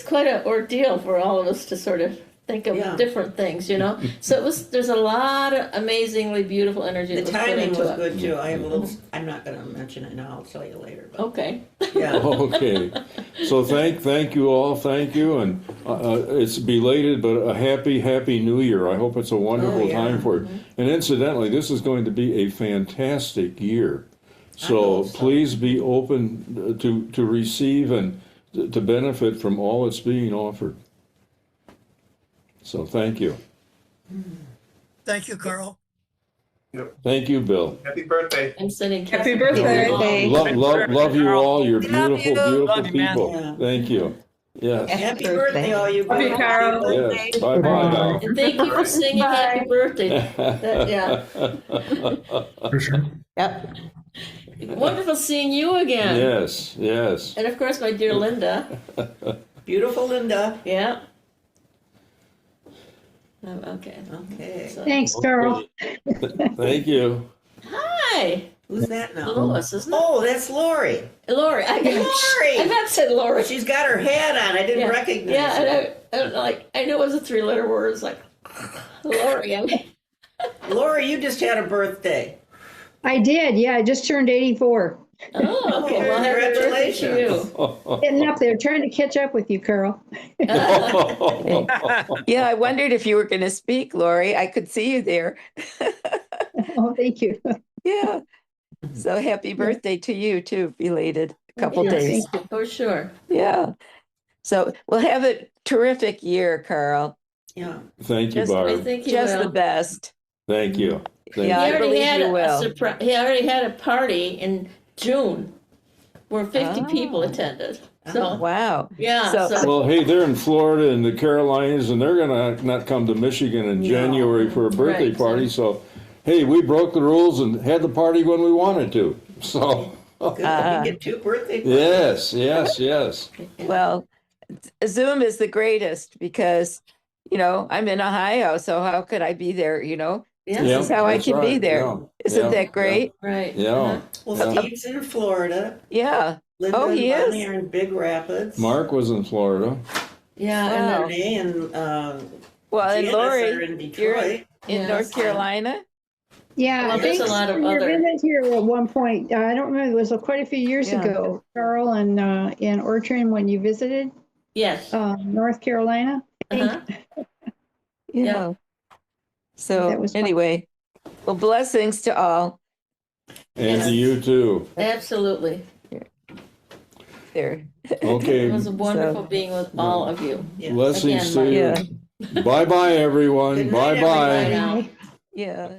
Speaker 4: quite an ordeal for all of us to sort of think of different things, So there's a lot of amazingly beautiful energy.
Speaker 12: The
Speaker 4: that was put
Speaker 12: timing
Speaker 4: into
Speaker 12: was
Speaker 4: it.
Speaker 12: good too. I have a little. I'm not going to mention it now. I'll tell you later. But.
Speaker 4: Okay.
Speaker 12: Yeah.
Speaker 2: Okay. So thank you all. Thank you, and it's belated, but a happy New Year. I hope it's a wonderful time for you. And incidentally, this is going to be a fantastic year. So please be open to receive and to benefit from all that's being offered. So thank you.
Speaker 21: Thank you, Carl.
Speaker 14: Yep.
Speaker 2: Thank you, Bill.
Speaker 14: Happy birthday.
Speaker 4: I'm sending
Speaker 13: Happy birthday.
Speaker 2: Love you all. You're beautiful, beautiful
Speaker 10: Love you, man.
Speaker 2: people. Thank you. Yes.
Speaker 12: Happy birthday, all you.
Speaker 13: Love you, Carol.
Speaker 2: Yes. Bye bye now.
Speaker 4: And thank you for singing happy birthday.
Speaker 7: For sure. Yep.
Speaker 4: Wonderful seeing you again.
Speaker 2: Yes. Yes.
Speaker 4: And of course, my dear Linda.
Speaker 12: Beautiful Linda.
Speaker 4: Yeah. Oh, okay.
Speaker 12: Okay.
Speaker 4: So-
Speaker 19: Thanks, Carol.
Speaker 2: Thank you.
Speaker 4: Hi.
Speaker 12: Who's that now?
Speaker 4: Lois, isn't it?
Speaker 12: Oh, that's Lori.
Speaker 4: Lori.
Speaker 12: Lori.
Speaker 4: I meant said Lori.
Speaker 12: She's got her hat on. I didn't recognize
Speaker 4: Yeah,
Speaker 12: her.
Speaker 4: and I knew it was a 3-letter word. It's like Lori.
Speaker 12: Lori, you just had a birthday.
Speaker 15: I did. Yeah, I just turned 84.
Speaker 4: Oh, okay. Well, happy birthday to you.
Speaker 15: Getting up there, trying to catch up with you, Carol.
Speaker 6: Yeah, I wondered if you were going to speak, Lori. I could see you there.
Speaker 15: Oh, thank you.
Speaker 6: Yeah. So happy birthday to you too, belated. A couple
Speaker 4: Yes,
Speaker 6: days.
Speaker 4: for sure.
Speaker 6: Yeah. So we'll have a terrific year, Carl.
Speaker 12: Yeah.
Speaker 2: Thank you,
Speaker 6: Just,
Speaker 2: Barb.
Speaker 4: I think you
Speaker 6: just
Speaker 4: will.
Speaker 6: the best.
Speaker 2: Thank you. Thank
Speaker 6: Yeah,
Speaker 2: you.
Speaker 6: I believe you
Speaker 4: a
Speaker 6: will.
Speaker 4: surprise. He already had a party in June where 50 people
Speaker 6: Oh.
Speaker 4: attended. So
Speaker 6: Wow.
Speaker 4: yeah.
Speaker 6: So-
Speaker 2: Well, hey, they're in Florida and the Carolinas, and they're gonna not come to Michigan in January for a birthday
Speaker 4: Right.
Speaker 2: party. So, hey, we broke the rules and had the party when we wanted to. So,
Speaker 12: Good. You get 2 birthday parties.
Speaker 2: yes.
Speaker 6: Well, Zoom is the greatest because, I'm in Ohio, so how could I be there,
Speaker 4: Yes.
Speaker 6: This is how I
Speaker 2: that's
Speaker 6: can be
Speaker 2: right.
Speaker 6: there.
Speaker 2: Yeah.
Speaker 6: Isn't
Speaker 2: Yeah.
Speaker 6: that great?
Speaker 4: Right.
Speaker 2: Yeah.
Speaker 12: Well,
Speaker 2: Yeah.
Speaker 12: Steve's in Florida.
Speaker 6: Yeah.
Speaker 12: Linda
Speaker 6: Oh,
Speaker 12: and
Speaker 6: he is?
Speaker 12: Bonnie are in Big Rapids.
Speaker 2: Mark was in Florida.
Speaker 4: Yeah.
Speaker 6: Wow.
Speaker 12: And Renee and
Speaker 6: Well, and
Speaker 12: Janice
Speaker 6: Lori,
Speaker 12: are in
Speaker 6: you're
Speaker 12: Detroit.
Speaker 6: in
Speaker 4: Yes.
Speaker 6: North Carolina?
Speaker 15: Yeah,
Speaker 4: Well, there's a lot of
Speaker 15: your
Speaker 4: other-
Speaker 15: visit here at one point. I don't remember. It was quite a few years
Speaker 6: Yeah.
Speaker 15: ago, Carol, and in Orchard when you visited
Speaker 4: Yes.
Speaker 15: North Carolina. I think.
Speaker 4: Uh-huh.
Speaker 6: Yeah. So
Speaker 15: That was fun.
Speaker 6: anyway, well, blessings to all.
Speaker 2: And to you too.
Speaker 4: Absolutely.
Speaker 6: There.
Speaker 2: Okay.
Speaker 4: It was wonderful being with all of you.
Speaker 2: Blessings
Speaker 4: Again,
Speaker 2: to you.
Speaker 6: Yeah.
Speaker 2: Bye bye, everyone.
Speaker 12: Good
Speaker 2: bye
Speaker 12: night,
Speaker 2: bye.
Speaker 12: everybody.
Speaker 4: now.
Speaker 6: Yeah.